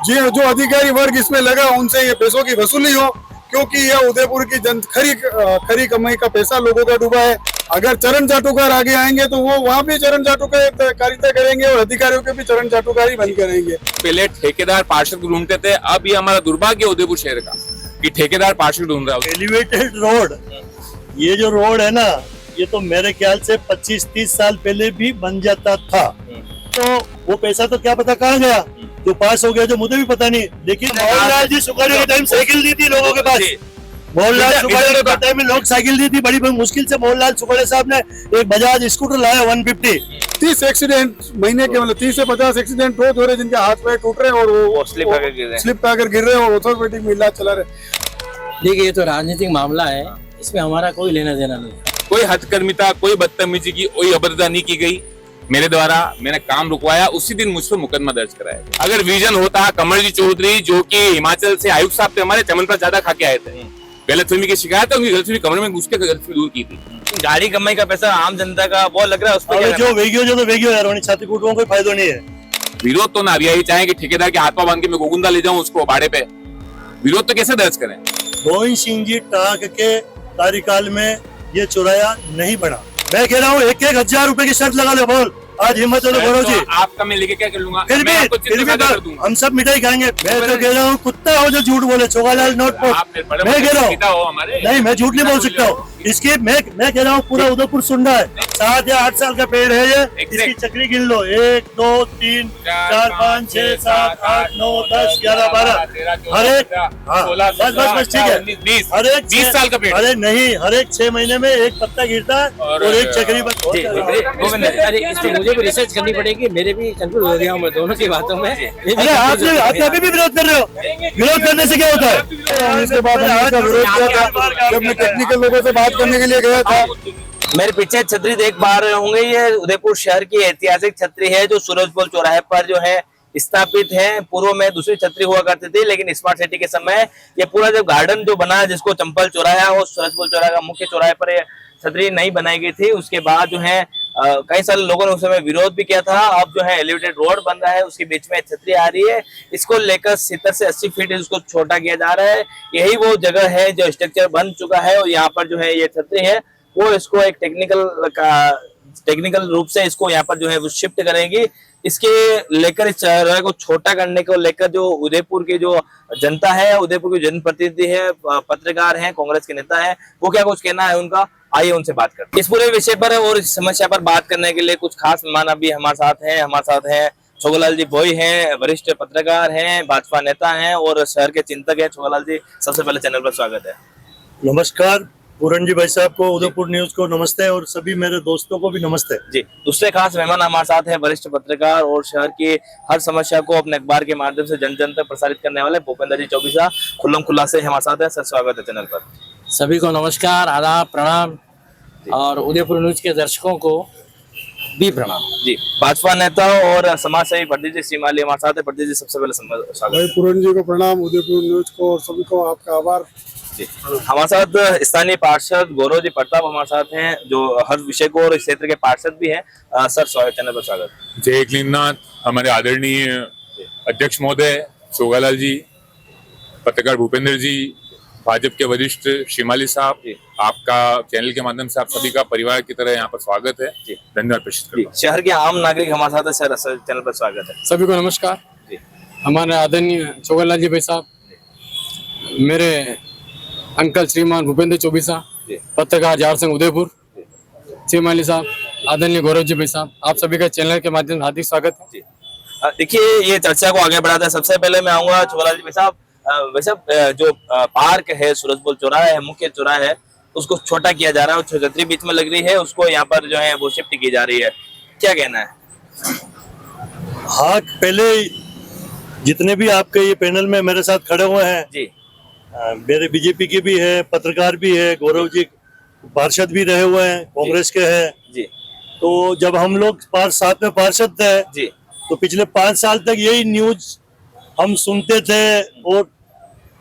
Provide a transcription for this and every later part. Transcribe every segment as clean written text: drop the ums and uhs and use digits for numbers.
जो अधिकारी वर्ग इसमें लगा उनसे ये पैसों की वसूली हो, क्योंकि यह उदयपुर की खरी कमाई का पैसा लोगों का डूबा है। अगर चरण चाटुकार आगे आएंगे तो वो वहाँ भी चरण चाटुकारिता करेंगे और अधिकारियों के भी चरण चाटुकारी बन करेंगे। पहले ठेकेदार पार्षद ढूंढते थे, अब ये हमारा दुर्भाग्य उदयपुर शहर का कि ठेकेदार पार्षद ढूंढ रहा है। एलिवेटेड रोड, ये जो रोड है ना, ये तो मेरे ख्याल से 25-30 साल पहले भी बन जाता था। तो वो पैसा तो क्या पता कहाँ गया, जो पास हो गया जो मुझे भी पता नहीं। लेकिन मोहनलाल जी सुखाड़े के टाइम साइकिल दी थी लोगों के पास। मोहनलाल सुखाड़े के टाइम में लोग साइकिल दी थी, बड़ी मुश्किल से मोहनलाल सुखाड़े साहब ने एक बजाज स्कूटर लाया 150। 30 एक्सीडेंट महीने के, मतलब 30 से 50 एक्सीडेंट रोज हो रहे, जिनके हाथ पैर टूट रहे और वो स्लिप आकर गिर रहे और ऑर्थोपेडिक में इलाज चला रहे। देखिए, ये तो राजनीतिक मामला है, इसमें हमारा कोई लेना देना नहीं है। कोई हथकर्मिता, कोई बदतमीजी की, कोई अभद्रता नहीं की गई। मेरे द्वारा मैंने काम रुकवाया, उसी दिन मुझ पर मुकदमा दर्ज कराया। अगर विजन होता, कमल जी चौधरी जो कि हिमाचल से आयुक्त साहब थे हमारे, चमन ज्यादा खा के आए थे, गलतफहमी की शिकायत है, उनकी गलतफहमी कमरे में घुस के गलतफहमी दूर की थी। गाड़ी कमाई का पैसा आम जनता का बहुत लग रहा है, उस पर जो वेगियो यार, छाती कूटों को कोई फायदा नहीं है। विरोध तो ना यही चाहे कि ठेकेदार के हाथ पांव बांध के मैं गोगुंदा ले जाऊं उसको भाड़े पे, विरोध तो कैसे दर्ज करें? गोविंद सिंह जी टाक के कार्यकाल में ये चौराया नहीं बना। मैं कह रहा हूँ 1,000 रुपए की शर्त लगा ले, बोल आज हिम्मत हो तो गौरव जी। आपका मैं लेके क्या कर लूंगा? फिर भी हम सब मिठाई खाएंगे। मैं तो कह रहा हूँ कुत्ता हो जो झूठ बोले, छोगालाल नोट पर। मैं कह रहा हूँ नहीं, मैं झूठ नहीं बोल सकता हूँ। इसकी मैं कह रहा हूँ पूरा उदयपुर सुन रहा है। 7 या 8 साल का पेड़ है ये, इसकी चक्री गिन लो, 1 2 3 4 5 6 7 8 9 10 11 12 हर एक, बस ठीक है, हर एक 20 साल का पेड़। अरे नहीं, हर एक 6 महीने में एक पत्ता गिरता है और एक चक्री मुझे भी रिसर्च करनी पड़ेगी, मेरे भी कंफ्यूज हो गया हूँ मैं दोनों की बातों में। अरे आप अभी भी विरोध कर रहे हो, विरोध करने से क्या होता है? इसके बाद हमने विरोध किया था जब मैं टेक्निकल लोगों से बात करने के लिए गया था। मेरे पीछे छतरी देख पा रहे होंगे, ये उदयपुर शहर की ऐतिहासिक छतरी है जो सूरजपोल चौराहे पर जो है स्थापित है। पूर्व में दूसरी छतरी हुआ करती थी, लेकिन स्मार्ट सिटी के समय ये पूरा जो गार्डन जो बना है, जिसको चंपल चौराहा और सूरजपोल चौराहे का मुख्य चौराहे पर ये छतरी नहीं बनाई गई थी। उसके बाद जो है कई सारे लोगों ने उस समय विरोध भी किया था। अब जो है एलिवेटेड रोड बन रहा है, उसके बीच में छतरी आ रही है, इसको लेकर 70 से 80 फीट इसको छोटा किया जा रहा है। यही वो जगह है जो स्ट्रक्चर बन चुका है और यहाँ पर जो है ये छतरी है वो इसको एक टेक्निकल रूप से इसको यहाँ पर जो है वो शिफ्ट करेंगी। इसके लेकर इस चौराहे को छोटा करने को लेकर जो उदयपुर की जो जनता है, उदयपुर की जनप्रतिनिधि है, पत्रकार हैं, कांग्रेस के नेता है, वो क्या कुछ कहना है उनका, आइए उनसे बात करते हैं। इस पूरे विषय पर और इस समस्या पर बात करने के लिए कुछ खास मेहमान अभी हमारे साथ हैं छोगालाल जी भोई हैं, वरिष्ठ पत्रकार हैं, भाजपा नेता हैं और शहर के चिंतक हैं। छोगालाल जी, सबसे पहले चैनल पर स्वागत है। नमस्कार पूरन जी भाई साहब को, उदयपुर न्यूज को नमस्ते और सभी मेरे दोस्तों को भी नमस्ते जी। दूसरे खास मेहमान हमारे साथ हैं, वरिष्ठ पत्रकार और शहर की हर समस्या को अपने अखबार के माध्यम से जन जन तक प्रसारित करने वाले भूपेंद्र जी चौबीसा खुल्लम खुल्ला से हमारे साथ हैं। सर, स्वागत है चैनल पर। सभी को नमस्कार, आदाब, प्रणाम और उदयपुर न्यूज के दर्शकों को भी प्रणाम जी। भाजपा नेता और समाज सेवी प्रदीप जी सीमाली हमारे साथ है। प्रदीप जी, सबसे पहले स्वागत। पूरन जी को प्रणाम, उदयपुर न्यूज को और सभी को आपका आभार जी। हमारे साथ स्थानीय पार्षद गौरव जी प्रताप हमारे साथ हैं, जो हर विषय को और इस क्षेत्र के पार्षद भी हैं। सर, स्वागत, चैनल पर स्वागत। जय क्लीननाथ, हमारे आदरणीय अध्यक्ष महोदय छोगालाल जी, पत्रकार भूपेंद्र जी, भाजपा के वरिष्ठ शिमाली साहब, आपका चैनल के माध्यम से आप सभी का परिवार की तरह यहाँ पर स्वागत है। धन्यवाद प्रेषित। शहर के आम नागरिक हमारे साथ है। सर, चैनल पर स्वागत है। सभी को नमस्कार जी। हमारे आदरणीय छोगालाल जी भाई साहब, मेरे अंकल श्रीमान भूपेंद्र चौबीसा, पत्रकार झारखंड उदयपुर, सीमाली साहब, आदरणीय गौरव जी भाई साहब, आप सभी का चैनल के माध्यम से हार्दिक स्वागत है। देखिए, ये चर्चा को आगे बढ़ाते हैं। सबसे पहले मैं आऊंगा छोगालाल जी भाई साहब, वैसे जो पार्क है सूरजपोल चौराहा है, मुख्य चौराहा है, उसको छोटा किया जा रहा है और छतरी बीच में लग रही है, उसको यहाँ पर जो है वो शिफ्ट की जा रही है, क्या कहना है? हाँ, पहले जितने भी आपके ये पैनल में मेरे साथ खड़े हुए हैं जी, मेरे बीजेपी के भी है, पत्रकार भी है, गौरव जी पार्षद भी रहे हुए हैं, कांग्रेस के हैं जी। तो जब हम लोग साथ में पार्षद थे जी, तो पिछले 5 साल तक यही न्यूज हम सुनते थे और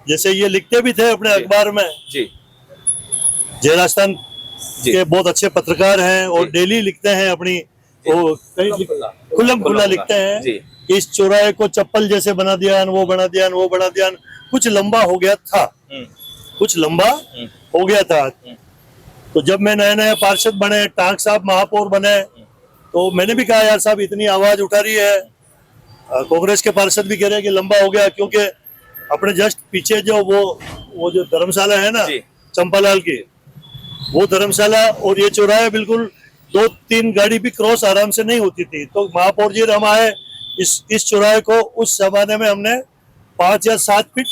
जैसे ये लिखते भी थे अपने अखबार में जी। जय राजस्थान के बहुत अच्छे पत्रकार हैं और डेली लिखते हैं अपनी वो खुल्लम खुल्ला लिखते हैं जी। कि इस चौराहे को चप्पल जैसे बना दिया, वो बना दिया, वो बना दिया। कुछ लंबा हो गया था, कुछ लंबा हो गया था। तो जब मैं नए नए पार्षद बने, टांक साहब महापौर बने, तो मैंने भी कहा यार साहब इतनी आवाज उठा रही है, कांग्रेस के पार्षद भी कह रहे हैं कि लंबा हो गया, क्योंकि अपने जस्ट पीछे जो वो जो धर्मशाला है ना चंपालाल की, वो धर्मशाला और ये चौराहे बिल्कुल 2-3 गाड़ी भी क्रॉस आराम से नहीं होती थी। तो महापौर जी हम आए, इस चौराहे को उस जमाने में हमने 5 या 7 फीट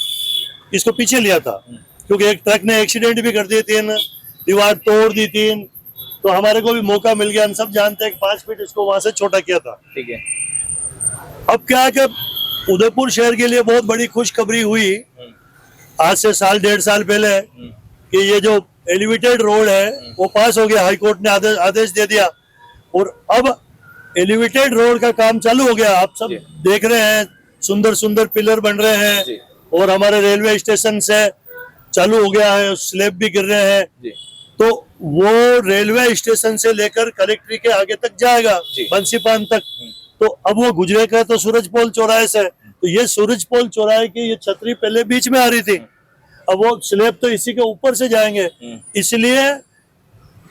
इसको पीछे लिया था, क्योंकि एक ट्रक ने एक्सीडेंट भी कर दिए, 3 दीवार तोड़ दी 3, तो हमारे को भी मौका मिल गया। हम सब जानते हैं कि 5 फीट इसको वहां से छोटा किया था। ठीक है। अब क्या है कि उदयपुर शहर के लिए बहुत बड़ी खुशखबरी हुई आज से 1.5 साल पहले कि ये जो एलिवेटेड रोड है वो पास हो गया, हाई कोर्ट ने आदेश दे दिया और अब एलिवेटेड रोड का काम चालू हो गया। आप सब देख रहे हैं, सुंदर सुंदर पिलर बन रहे हैं और हमारे रेलवे स्टेशन से चालू हो गया है, स्लैब भी गिर रहे हैं। तो वो रेलवे स्टेशन से लेकर कलेक्ट्री के आगे तक जाएगा, बंसीपान तक। तो अब वो गुजरेगा तो सूरजपोल चौराहे से, तो ये सूरजपोल चौराहे की ये छतरी पहले बीच में आ रही थी, अब वो स्लैब तो इसी के ऊपर से जाएंगे। इसलिए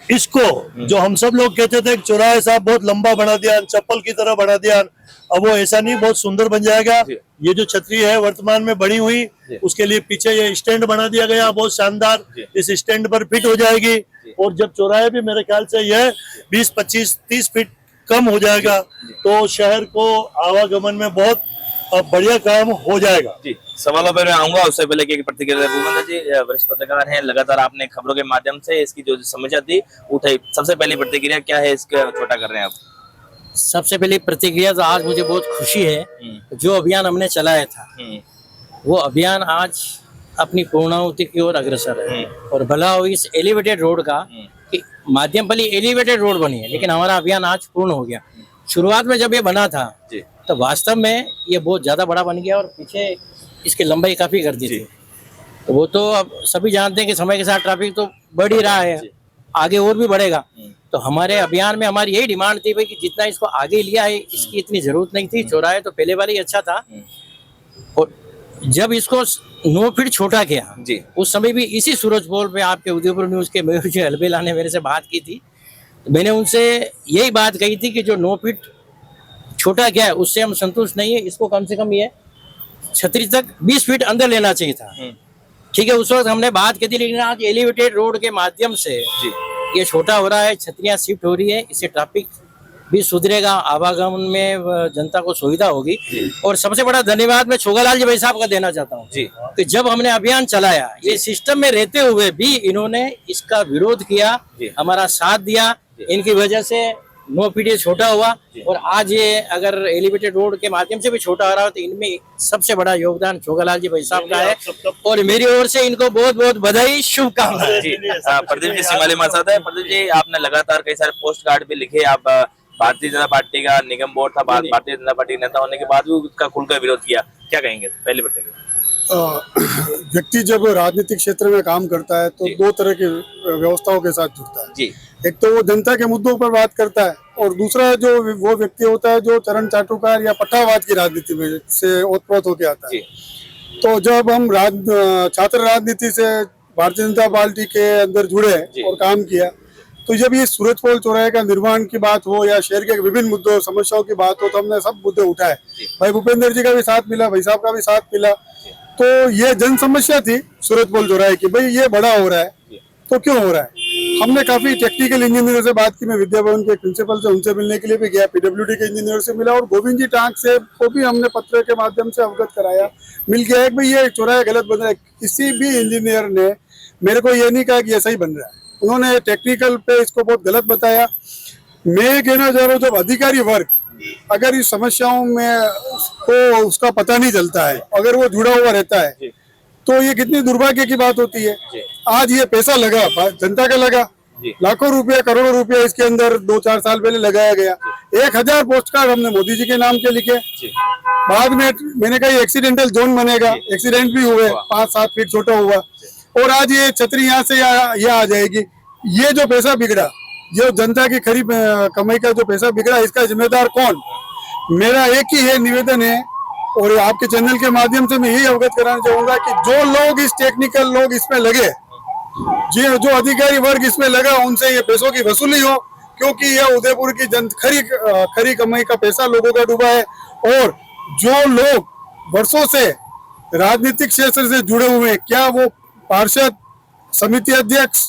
इसको जो हम सब लोग कहते थे चौराहे साहब बहुत लंबा बना दिया, चप्पल की तरह बना दिया, अब वो ऐसा नहीं, बहुत सुंदर बन जाएगा। ये जो छतरी है वर्तमान में बनी हुई, उसके लिए पीछे ये स्टैंड बना दिया गया, बहुत शानदार, इस स्टैंड पर फिट हो जाएगी। और जब चौराहे भी मेरे ख्याल से यह 20, 25, 30 फीट कम हो जाएगा, तो शहर को आवागमन में बहुत बढ़िया काम हो जाएगा। जी, सवालों पर मैं आऊंगा, उससे पहले की प्रतिक्रिया भूपेंद्र जी वरिष्ठ पत्रकार हैं, लगातार आपने खबरों के माध्यम से इसकी जो समस्या थी उठाई, सबसे पहली प्रतिक्रिया क्या है, इसका छोटा कर रहे हैं आप? सबसे पहली प्रतिक्रिया तो आज मुझे बहुत खुशी है, जो अभियान हमने चलाया था वो अभियान आज अपनी पूर्णाहुति की ओर अग्रसर है। और भला हो इस एलिवेटेड रोड का कि माध्यम भले एलिवेटेड रोड बनी है, लेकिन हमारा अभियान आज पूर्ण हो गया। शुरुआत में जब ये बना था तो वास्तव में ये बहुत ज्यादा बड़ा बन गया और पीछे इसकी लंबाई काफी कर दी थी। तो वो तो अब सभी जानते हैं कि समय के साथ ट्रैफिक तो बढ़ ही रहा है, आगे और भी बढ़ेगा। तो हमारे अभियान में हमारी यही डिमांड थी भाई कि जितना इसको आगे लिया है इसकी इतनी जरूरत नहीं थी। चौराहे तो पहले वाला ही अच्छा था, और जब इसको 9 फीट छोटा किया उस समय भी इसी सूरजपोल पे आपके उदयपुर न्यूज के मयूर जी अलबेला ने मेरे से बात की थी। तो मैंने उनसे यही बात कही थी कि जो 9 फीट छोटा किया है उससे हम संतुष्ट नहीं है, इसको कम से कम ये छतरी तक 20 फीट अंदर लेना चाहिए था। ठीक है, उस वक्त हमने बात की थी, लेकिन आज एलिवेटेड रोड के माध्यम से ये छोटा हो रहा है, छतरियां शिफ्ट हो रही है, इससे ट्रैफिक भी सुधरेगा, आवागमन में जनता को सुविधा होगी। और सबसे बड़ा धन्यवाद मैं छोगालाल जी भाई साहब का देना चाहता हूँ कि जब हमने अभियान चलाया ये सिस्टम में रहते हुए भी इन्होंने इसका विरोध किया, हमारा साथ दिया। इनकी वजह से 9 फीट ये छोटा हुआ और आज ये अगर एलिवेटेड रोड के माध्यम से भी छोटा हो रहा हो तो इनमें सबसे बड़ा योगदान छोगालाल जी भाई साहब का है और मेरी ओर से इनको बहुत बहुत बधाई, शुभकामनाएं। प्रदीप जी सिंघाली हमारे साथ है। प्रदीप जी, आपने लगातार कई सारे पोस्ट कार्ड भी लिखे, आप भारतीय जनता पार्टी का निगम बोर्ड था, भारतीय जनता पार्टी के नेता होने के बाद भी उसका खुलकर विरोध किया, क्या कहेंगे? पहले बताइए। व्यक्ति जब राजनीतिक क्षेत्र में काम करता है तो 2 तरह की व्यवस्थाओं के साथ जुड़ता है। एक तो वो जनता के मुद्दों पर बात करता है और दूसरा जो वो व्यक्ति होता है जो चरण चाटुकार या पट्टावाद की राजनीति में से ओतप्रोत होके आता है। तो जब हम छात्र राजनीति से भारतीय जनता पार्टी के अंदर जुड़े और काम किया, तो जब ये सूरजपोल चौराहे का निर्माण की बात हो या शहर के विभिन्न मुद्दों समस्याओं की बात हो तो हमने सब मुद्दे उठाए। भाई भूपेंद्र जी का भी साथ मिला, भाई साहब का भी साथ मिला। तो ये जन समस्या थी सूरजपोल चौराहे की, भाई ये बड़ा हो रहा है तो क्यों हो रहा है। हमने काफी टेक्निकल इंजीनियर से बात की, मैं विद्या भवन के प्रिंसिपल से उनसे मिलने के लिए भी गया, पीडब्ल्यूडी के इंजीनियर से मिला और गोविंद जी टांक से को भी हमने पत्र के माध्यम से अवगत कराया। मिल गया है कि भाई ये चौराहा गलत बन रहा है। किसी भी इंजीनियर ने मेरे को ये नहीं कहा कि ऐसा ही बन रहा है, उन्होंने टेक्निकल पे इसको बहुत गलत बताया। मैं कहना चाह रहा हूँ जब अधिकारी वर्ग अगर इस समस्याओं में को उसका पता नहीं चलता है, अगर वो जुड़ा हुआ रहता है तो ये कितनी दुर्भाग्य की बात होती है। आज ये पैसा लगा, जनता का लगा, लाखों रुपए करोड़ों रुपए इसके अंदर 2-4 साल पहले लगाया गया। 1000 पोस्ट कार्ड हमने मोदी जी के नाम के लिखे। बाद में मैंने कहा ये एक्सीडेंटल जोन बनेगा, एक्सीडेंट भी हुए, 5-7 फीट छोटा हुआ और आज ये छतरी यहाँ से यहाँ आ जाएगी। ये जो पैसा बिगड़ा जो जनता की खरी कमाई का जो पैसा बिगड़ा, इसका जिम्मेदार कौन? मेरा एक ही है निवेदन है, और आपके चैनल के माध्यम से मैं यही अवगत कराना चाहूंगा कि जो लोग इस टेक्निकल लोग इसमें लगे, जो अधिकारी वर्ग इसमें लगा, उनसे ये पैसों की वसूली हो, क्योंकि यह उदयपुर की खरी कमाई का पैसा लोगों का डूबा है। और जो लोग वर्षों से राजनीतिक क्षेत्र से जुड़े हुए हैं, क्या वो पार्षद, समिति अध्यक्ष,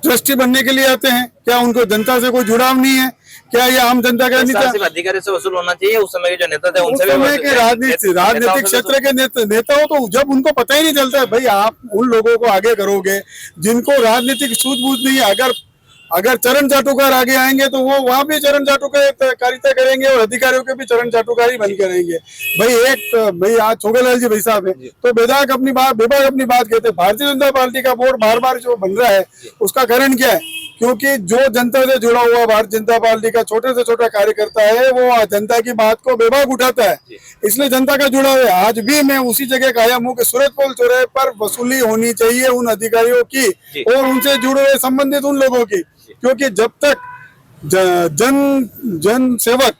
ट्रस्टी बनने के लिए आते हैं? क्या उनको जनता से कोई जुड़ाव नहीं है? क्या ये आम जनता का नेता? सिर्फ अधिकारी से वसूल होना चाहिए, उस समय के जो नेता थे उस उनसे भी समय के राजनीतिक क्षेत्र के नेता हो, तो जब उनको पता ही नहीं चलता है, भाई आप उन लोगों को आगे करोगे जिनको राजनीतिक सूझबूझ नहीं है। अगर चरण चाटुकार आगे आएंगे तो वो वहां भी चरण चाटुकारिता करेंगे और अधिकारियों के भी चरण चाटुकारी बन के रहेंगे। भाई आज छोगेलाल जी भाई साहब है, तो बेबाक अपनी बात कहते हैं। भारतीय जनता पार्टी का बोर्ड बार बार जो बन रहा है, उसका कारण क्या है? क्योंकि जो जनता से जुड़ा हुआ भारतीय जनता पार्टी का छोटे से छोटा कार्यकर्ता है, वो जनता की बात को बेबाक उठाता है, इसलिए जनता का जुड़ा हुआ है। आज भी मैं उसी जगह कायम हूँ कि सूरजपोल चौराहे पर वसूली होनी चाहिए उन अधिकारियों की और उनसे जुड़े हुए संबंधित उन लोगों की, क्योंकि जब तक जन सेवक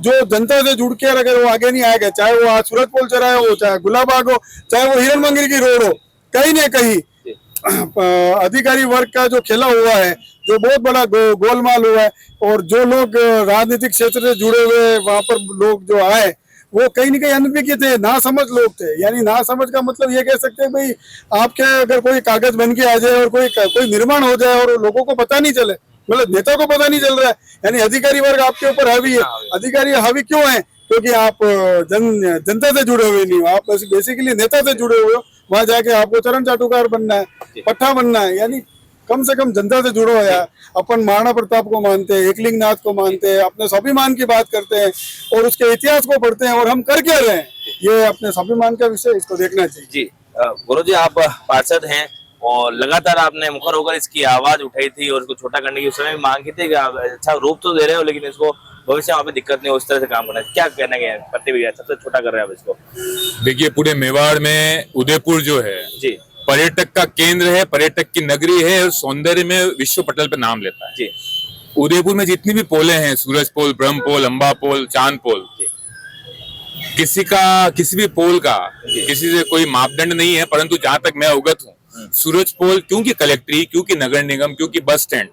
जो जनता से जुड़ के अगर वो आगे नहीं आएगा, चाहे वो आज सूरजपोल चौराहे हो, चाहे गुलाबाग हो, चाहे वो हिरन मंदिर की रोड हो, कहीं ना कहीं अधिकारी वर्ग का जो खेला हुआ है, जो बहुत बड़ा गोलमाल हुआ है, और जो लोग राजनीतिक क्षेत्र से जुड़े हुए वहां पर लोग जो आए, वो कहीं ना कहीं अनभिज्ञ थे, ना समझ लोग थे। यानी ना समझ का मतलब ये कह सकते हैं, भाई आपके अगर कोई कागज बन के आ जाए और कोई निर्माण हो जाए और लोगों को पता नहीं चले, मतलब नेता को पता नहीं चल रहा है, यानी अधिकारी वर्ग आपके ऊपर हावी है। अधिकारी हावी क्यों है? क्योंकि आप जनता से जुड़े हुए नहीं हो, आप बेसिकली नेता से जुड़े हुए हो। वहां जाके आपको चरण चाटुकार बनना है, पट्टा बनना है, यानी कम से कम जनता से जुड़ो है। अपन महाराणा प्रताप को मानते हैं, एकलिंगनाथ को मानते हैं, अपने स्वाभिमान की बात करते हैं और उसके इतिहास को पढ़ते हैं, और हम कर क्या रहे हैं, ये अपने स्वाभिमान का विषय, इसको देखना चाहिए। जी गुरु जी, आप पार्षद हैं और लगातार आपने मुखर होकर इसकी आवाज उठाई थी और इसको छोटा करने की उस समय मांग की थी कि आप अच्छा रूप तो दे रहे हो, लेकिन इसको भविष्य में वहाँ पे दिक्कत नहीं हो, इस तरह से काम करना है। क्या कहना है प्रतिक्रिया, सबसे छोटा कर रहे हैं आप इसको? देखिए, पूरे मेवाड़ में उदयपुर जो है जी पर्यटक का केंद्र है, पर्यटक की नगरी है और सौंदर्य में विश्व पटल पे नाम लेता है। जी उदयपुर में जितनी भी पोले हैं, सूरज पोल, ब्रह्म पोल, अम्बा पोल, चांद पोल, किसी भी पोल का किसी से कोई मापदंड नहीं है, परंतु जहां तक मैं अवगत हूँ, सूरज पोल क्योंकि कलेक्ट्री, क्योंकि नगर निगम, क्योंकि बस स्टैंड,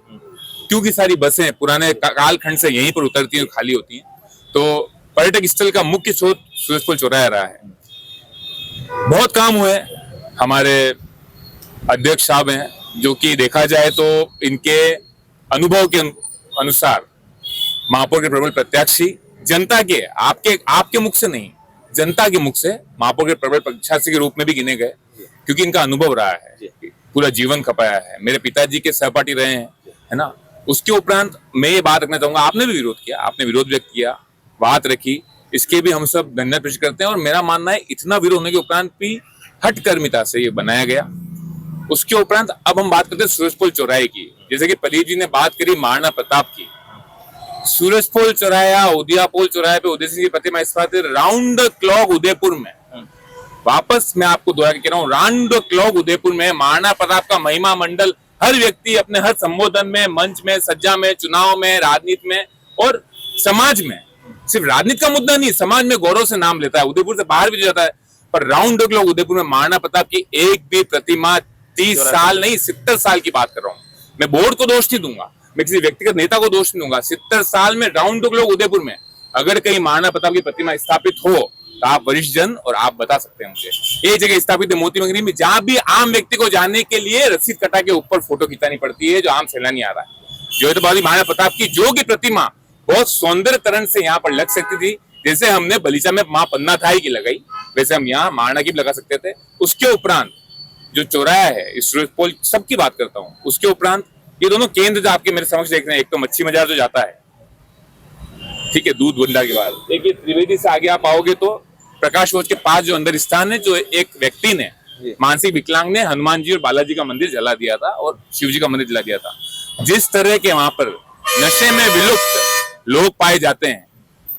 क्योंकि सारी बसें पुराने कालखंड से यहीं पर उतरती हैं, खाली होती हैं, तो पर्यटक स्थल का मुख्य स्रोत सूरजपोल चौराहा रहा है। बहुत काम हुए, हमारे अध्यक्ष साहब हैं, जो कि देखा जाए तो इनके अनुभव के अनुसार महापौर के प्रबल प्रत्याशी, जनता के आपके मुख से नहीं, जनता के मुख से महापौर के प्रबल प्रत्याशी के रूप में भी गिने गए, क्योंकि इनका अनुभव रहा है, पूरा जीवन खपाया है, मेरे पिताजी के सहपाठी रहे हैं, है ना। उसके उपरांत मैं ये बात रखना चाहूंगा, आपने भी विरोध किया, आपने विरोध व्यक्त किया, बात रखी, इसके भी हम सब धन्यवाद पेश करते हैं। और मेरा मानना है इतना विरोध होने के उपरांत भी हठकर्मिता से ये बनाया गया। उसके उपरांत अब हम बात करते हैं सूरजपोल चौराहे की। जैसे कि प्रदीप जी ने बात करी महाराणा प्रताप की, सूरजपोल चौराहा, उदयापोल चौराहे पे उदय सिंह की प्रतिमा स्थापित राउंड द क्लॉक उदयपुर में, वापस मैं आपको दोहरा के कह रहा हूँ, राउंड द क्लॉक उदयपुर में महाराणा प्रताप का महिमा मंडल हर व्यक्ति अपने हर संबोधन में, मंच में, सज्जा में, चुनाव में, राजनीति में और समाज में, सिर्फ राजनीति का मुद्दा नहीं, समाज में गौरव से नाम लेता है, उदयपुर से बाहर भी जाता है। पर राउंड द क्लॉक उदयपुर में महाराणा प्रताप की एक भी प्रतिमा 30 साल नहीं 70 साल की बात कर रहा हूँ। मैं बोर्ड को दोष नहीं दूंगा, मैं किसी व्यक्तिगत नेता को दोष नहीं दूंगा। 70 साल में राउंड द क्लॉक उदयपुर में अगर कहीं महाराणा प्रताप की प्रतिमा स्थापित हो तो आप वरिष्ठ जन और आप बता सकते हैं मुझे। एक जगह स्थापित है मोती मंगरी में, जहां भी आम व्यक्ति को जाने के लिए रसीद कटा के ऊपर फोटो खिंचानी पड़ती है, जो आम सैलानी आ रहा है। जो तो महाराणा प्रताप की जो की प्रतिमा बहुत सौंदर्यकरण से यहाँ पर लग सकती थी, जैसे हमने बलीचा में माँ पन्नाथाई की लगाई, वैसे हम यहाँ महाराणा की भी लगा सकते थे। उसके उपरांत जो चौराहा है, इस सूरजपोल सबकी बात करता हूँ, उसके उपरांत ये दोनों केंद्र जो आपके मेरे समक्ष देख रहे हैं, एक तो मच्छी बाजार जो जाता है, ठीक है, दूध भंडार के बाद, देखिए त्रिवेदी से आगे आप आओगे तो प्रकाश भोज के पास जो अंदर स्थान है, जो एक व्यक्ति ने, मानसिक विकलांग ने हनुमान जी और बालाजी का मंदिर जला दिया था और शिव जी का मंदिर जला दिया था। जिस तरह के वहां पर नशे में विलुप्त लोग पाए जाते हैं,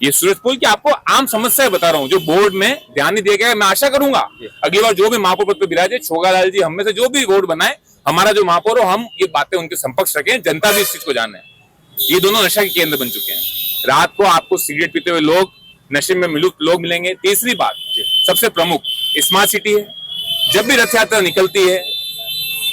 ये सूरजपोल की आपको आम समस्या बता रहा हूँ, जो बोर्ड में ध्यान नहीं दिया गया। मैं आशा करूंगा अगली बार जो भी महापौर पद पर विराजे, छोगालाल जी हम में से जो भी बोर्ड बनाए, हमारा जो महापौर हो, हम ये बातें उनके समक्ष रखें, जनता भी इस चीज को जाने। ये दोनों नशा के केंद्र बन चुके हैं। रात को आपको सिगरेट पीते हुए लोग, नशे में लुप्त लोग मिलेंगे। तीसरी बात, सबसे प्रमुख, स्मार्ट सिटी है। जब भी रथ यात्रा निकलती है,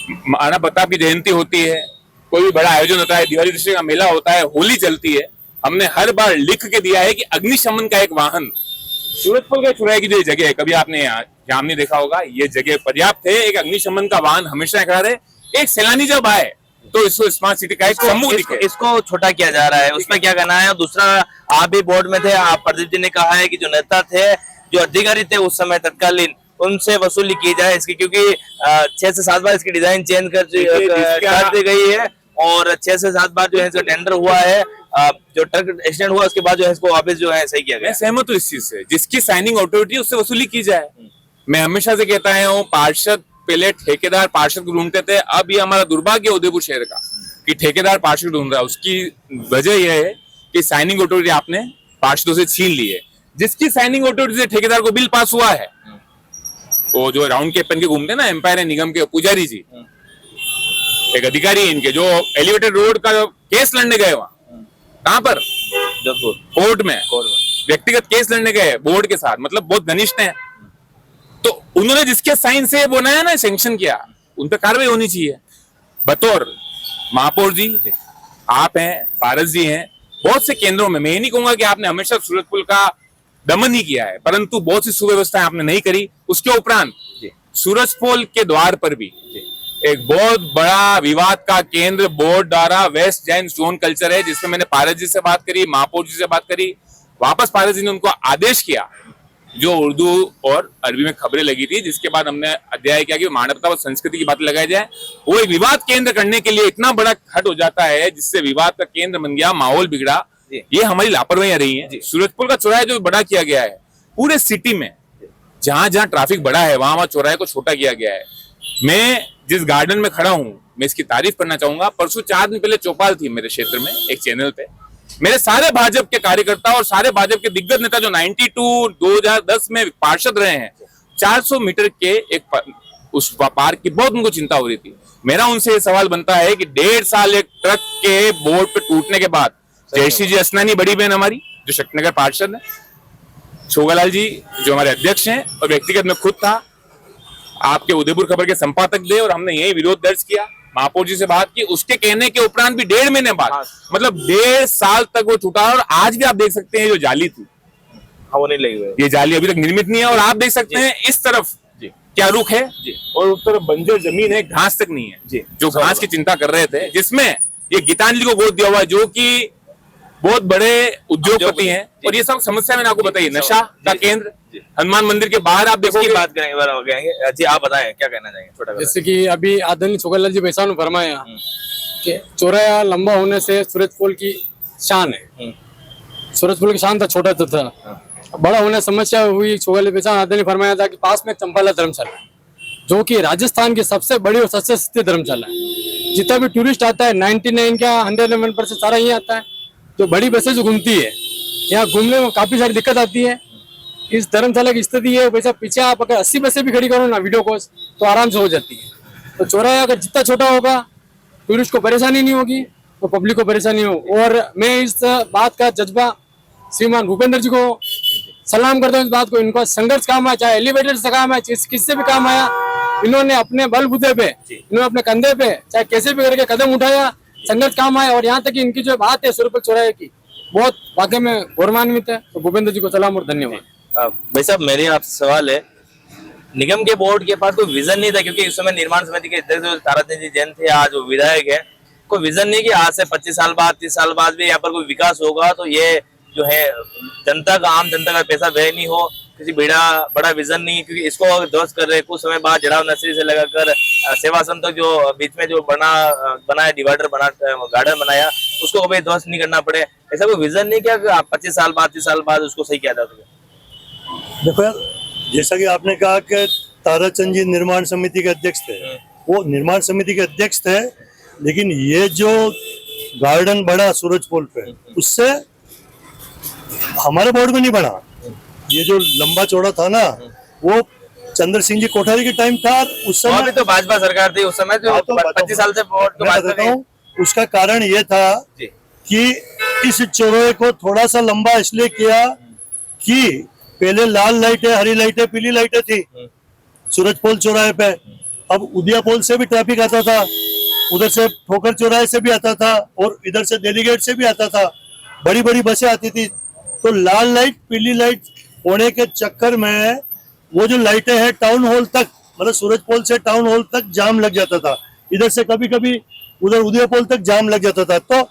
महाराणा प्रताप की जयंती होती है, कोई भी बड़ा आयोजन होता है, दिवाली दशहरा का मेला होता है, होली चलती है, हमने हर बार लिख के दिया है कि अग्निशमन का एक वाहन सूरजपुर के चौराहे की जो जगह है, कभी आपने जाम नहीं देखा होगा, ये जगह पर्याप्त है। एक अग्निशमन का वाहन हमेशा खड़ा रहे। एक सैलानी जब आए तो इसको स्मार्ट सिटी का एक समूह दिखे। इसको छोटा किया जा रहा है, उसमें क्या कहना है? और दूसरा, आप भी बोर्ड में थे, आप प्रदीप जी ने कहा है कि जो नेता थे, जो अधिकारी थे उस समय तत्कालीन, उनसे वसूली की जाए इसकी, क्योंकि 6 से 7 बार इसकी डिजाइन चेंज कर दी गई है और 6 से 7 बार जो है इसका टेंडर हुआ है। जो ट्रक एक्सीडेंट हुआ उसके बाद जो है इसको वापस जो है सही किया गया। मैं सहमत हूँ इस चीज से, जिसकी साइनिंग अथॉरिटी उससे वसूली की जाए। मैं हमेशा से कहता हूँ, पार्षद पहले ठेकेदार पार्षद को ढूंढते थे, अब ये हमारा दुर्भाग्य है उदयपुर शहर का कि ठेकेदार पार्षद ढूंढ रहा है। उसकी वजह यह है कि साइनिंग अथॉरिटी आपने पार्षदों से छीन ली है। जिसकी साइनिंग अथॉरिटी से ठेकेदार को बिल पास हुआ है, वो जो राउंड के पहन के घूमते हैं ना, एम्पायर निगम के पुजारी जी, एक अधिकारी है इनके, जो एलिवेटेड रोड का जो केस लड़ने गए वहां, कहां पर, कोर्ट में व्यक्तिगत केस लड़ने गए बोर्ड के साथ, मतलब बहुत घनिष्ठ हैं। तो उन्होंने जिसके साइन से बनाया ना, सैंक्शन किया, उन पर कार्रवाई होनी चाहिए। बतौर महापौर जी आप हैं, पारस जी हैं, बहुत से केंद्रों में, मैं ये नहीं कहूंगा कि आपने हमेशा सूरजपुर का दमन ही किया है, परंतु बहुत सी सुव्यवस्थाएं आपने नहीं करी। उसके उपरांत सूरजपोल के द्वार पर भी एक बहुत बड़ा विवाद का केंद्र बोर्ड द्वारा वेस्ट जैन जोन कल्चर है, जिसमें मैंने पारस जी से बात करी, महापौर जी से बात करी। वापस पारस जी ने उनको आदेश किया, जो उर्दू और अरबी में खबरें लगी थी, जिसके बाद हमने अध्याय किया कि मानवता और संस्कृति की बात लगाई जाए। वो एक विवाद केंद्र करने के लिए इतना बड़ा हट हो जाता है, जिससे विवाद का केंद्र बन गया, माहौल बिगड़ा। ये हमारी लापरवाही रही है। सूरजपुर का चौराहा जो बड़ा किया गया है, पूरे सिटी में जहां जहां ट्रैफिक बड़ा है वहां वहां चौराहे को छोटा किया गया है। मैं जिस गार्डन में खड़ा हूं, मैं इसकी तारीफ करना चाहूंगा। परसों 4 दिन पहले चौपाल थी मेरे क्षेत्र में, एक चैनल पे मेरे सारे भाजपा के कार्यकर्ता और सारे भाजपा के दिग्गज नेता जो 2010 में पार्षद रहे हैं, 400 मीटर के एक उस पार्क की बहुत उनको चिंता हो रही थी। मेरा उनसे ये सवाल बनता है कि 1.5 साल एक ट्रक के बोर्ड पे टूटने के बाद जयश्री जी असनानी, बड़ी बहन हमारी, जो शक्तिनगर पार्षद है, छोगालाल जी जो हमारे अध्यक्ष हैं, और व्यक्तिगत मैं खुद था, आपके उदयपुर खबर के संपादक थे, और हमने यही विरोध दर्ज किया, महापौर जी से बात की। उसके कहने के उपरांत भी 1.5 महीने बाद, मतलब 1.5 साल तक वो टूटा। और आज भी आप देख सकते हैं जो जाली थी, वो नहीं लगी हुई, ये जाली अभी तक निर्मित नहीं है। और आप देख सकते हैं इस तरफ क्या रुख है, और उस तरफ बंजर जमीन है, घास तक नहीं है, जो घास की चिंता कर रहे थे, जिसमें ये गीतांजलि को गोद दिया हुआ है, जो कि बहुत बड़े उद्योगपति हैं। और ये सब समस्या मैंने आपको बताई, नशा का केंद्र, हनुमान मंदिर के बाहर आप देखोगे। बात करेंगे जी, आप बताएं क्या कहना चाहेंगे छोटा। जैसे कि अभी आदरणीय छोगलाल जी बैसानु फरमाया कि चौराहा लंबा होने से सूरजपुर की शान है। सूरजपुर की शान था, छोटा तो था, बड़ा होने समस्या हुई। छोगलाल बैसानु आदरणीय फरमाया था कि पास में चंपाला धर्मशाला, जो कि राजस्थान की सबसे बड़ी और सबसे सस्ती धर्मशाला है। जितना भी टूरिस्ट आता है 99 का 101% सारा यही आता है। जो बड़ी बसें जो घूमती है, यहाँ घूमने में काफी सारी दिक्कत आती है। इस धर्मशाला की स्थिति है वैसा, पीछे आप अगर 80 बसें भी खड़ी करो ना वीडियो कॉल, तो आराम से हो जाती है। तो चौराहा अगर जितना छोटा होगा, टूरिस्ट को परेशानी नहीं होगी, तो पब्लिक को परेशानी हो। और मैं इस बात का जज्बा श्रीमान भूपेंद्र जी को सलाम करता हूँ। इस बात को, इनका संघर्ष काम आया, चाहे एलिवेटेड से काम आया, किससे भी काम आया, इन्होंने अपने बलबूते पे, इन्होंने अपने कंधे पे, चाहे कैसे भी करके कदम उठाया, संघर्ष काम आया। और यहाँ तक कि इनकी जो बात है सूरजपुर चौराहे की, बहुत वाकई में गौरवान्वित है। तो भूपेंद्र जी को सलाम और धन्यवाद। भाई साहब, मेरे आपसे सवाल है, निगम के बोर्ड के पास कोई विजन नहीं था, क्योंकि इस समय निर्माण समिति के अध्यक्ष ताराचंद जी जैन थे, आज वो विधायक है। कोई विजन नहीं कि आज से 25 साल बाद, 30 साल बाद भी यहाँ पर कोई विकास होगा, तो ये जो है जनता का, आम जनता का पैसा व्यय नहीं हो, किसी बड़ा विजन नहीं। क्योंकि इसको ध्वस्त कर रहे, कुछ समय बाद जड़ाव नर्सरी से लगाकर सेवासन तक जो बीच में जो बना डिवाइडर बना, गार्डन बनाया, उसको कभी ध्वस्त नहीं करना पड़े। ऐसा कोई विजन नहीं क्या 25 साल बाद, 30 साल बाद उसको सही किया जा सके? देखो यार, जैसा कि आपने कहा कि ताराचंद जी निर्माण समिति के अध्यक्ष थे, वो निर्माण समिति के अध्यक्ष थे, लेकिन ये जो गार्डन बड़ा सूरजपोल पे, उससे हमारे बोर्ड में नहीं बना। ये जो लंबा चौड़ा था ना, वो चंद्र सिंह जी कोठारी के टाइम था। उस समय अभी तो भाजपा सरकार थी उस समय, जो 25 साल से बोर्ड तो उसका कारण ये था कि इस चौराहे को थोड़ा सा लंबा इसलिए किया कि पहले लाल लाइटें, हरी लाइटें, पीली लाइटें थी सूरजपोल चौराहे पे। अब उदयापोल से भी ट्रैफिक आता था, उधर से ठोकर चौराहे से भी आता था और इधर से दिल्ली गेट से भी आता था, बड़ी बड़ी बसें आती थी। तो लाल लाइट, पीली लाइट होने के चक्कर में वो जो लाइटें हैं टाउन हॉल तक, मतलब सूरजपोल से टाउन हॉल तक जाम लग जाता था, इधर से कभी कभी उधर उदयपोल तक जाम लग जाता था। तो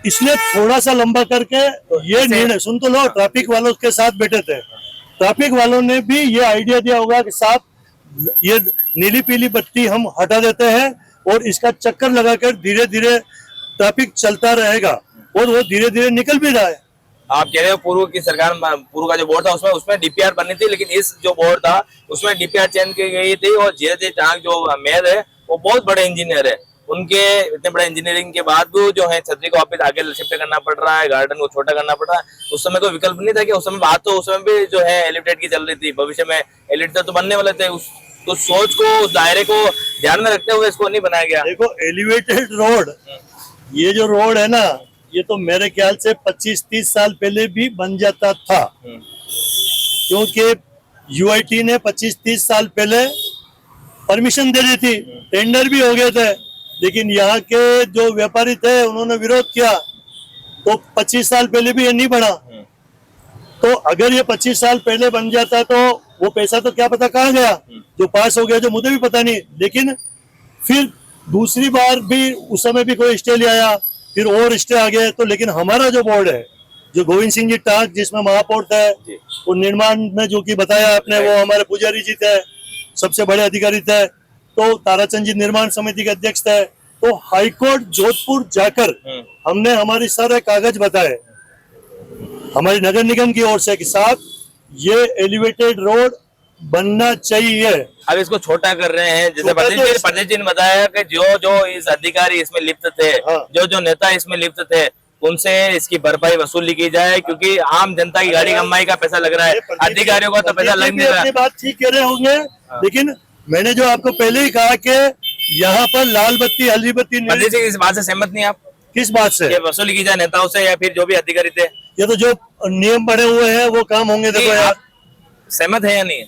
इसलिए थोड़ा सा लंबा करके ये निर्णय, सुन तो लो, ट्रैफिक वालों के साथ बैठे थे, ट्रैफिक वालों ने भी ये आइडिया दिया होगा कि साहब ये नीली पीली बत्ती हम हटा देते हैं और इसका चक्कर लगाकर धीरे धीरे ट्रैफिक चलता रहेगा और वो धीरे धीरे निकल भी रहा है। आप कह रहे हो पूर्व की सरकार, पूर्व का जो बोर्ड था उसमें डीपीआर बननी थी, लेकिन इस जो बोर्ड था उसमें डीपीआर चेंज की गई थी। और जे टांग जो मेयर है वो बहुत बड़े इंजीनियर है, उनके इतने बड़े इंजीनियरिंग के बाद भी जो है छतरी को वापस आगे शिफ्ट करना पड़ रहा है, गार्डन को छोटा करना पड़ रहा है। उस समय कोई विकल्प नहीं था कि उस समय बात तो उस समय भी जो है एलिवेटेड की चल रही थी, भविष्य में एलिवेटेड तो बनने वाले थे। तो सोच को, उस दायरे को ध्यान में रखते हुए इसको नहीं बनाया गया। देखो एलिवेटेड रोड, ये जो रोड है ना, ये तो मेरे ख्याल से 25-30 साल पहले भी बन जाता था, क्योंकि यूआईटी ने 25-30 साल पहले परमिशन दे दी थी, टेंडर भी हो गए थे, लेकिन यहाँ के जो व्यापारी थे उन्होंने विरोध किया, तो 25 साल पहले भी ये नहीं बना। तो अगर ये 25 साल पहले बन जाता तो वो पैसा तो क्या पता कहाँ गया, जो पास हो गया, जो मुझे भी पता नहीं। लेकिन फिर दूसरी बार भी उस समय भी कोई स्टे ले आया, फिर और स्टे आ गए। तो लेकिन हमारा जो बोर्ड है, जो गोविंद सिंह जी टाक, जिसमें महापौर थे, वो निर्माण में जो कि बताया आपने, वो हमारे पुजारी जी थे, सबसे बड़े अधिकारी थे। तो ताराचंद जी निर्माण समिति के अध्यक्ष थे। तो हाईकोर्ट जोधपुर जाकर हमने हमारी सारे कागज बताए हमारी नगर निगम की ओर से कि साहब ये एलिवेटेड रोड बनना चाहिए। अब इसको छोटा कर रहे हैं, जैसे प्रदेश जी ने बताया कि जो इस अधिकारी इसमें लिप्त थे, जो नेता इसमें लिप्त थे, उनसे इसकी भरपाई वसूली की जाए, क्योंकि आम जनता की गाड़ी कमाई का पैसा लग रहा है, अधिकारियों का तो पैसा लग नहीं रहा। बात ठीक कह रहे होंगे, लेकिन मैंने जो आपको पहले ही कहा कि यहाँ पर लाल बत्ती, हल्दी बत्ती, प्रदेश जी इस बात से सहमत नहीं आप? किस बात से? वसूली की जाए नेताओं से या फिर जो भी अधिकारी थे? ये तो जो नियम बने हुए हैं वो काम होंगे। देखो यार, सहमत है या नहीं?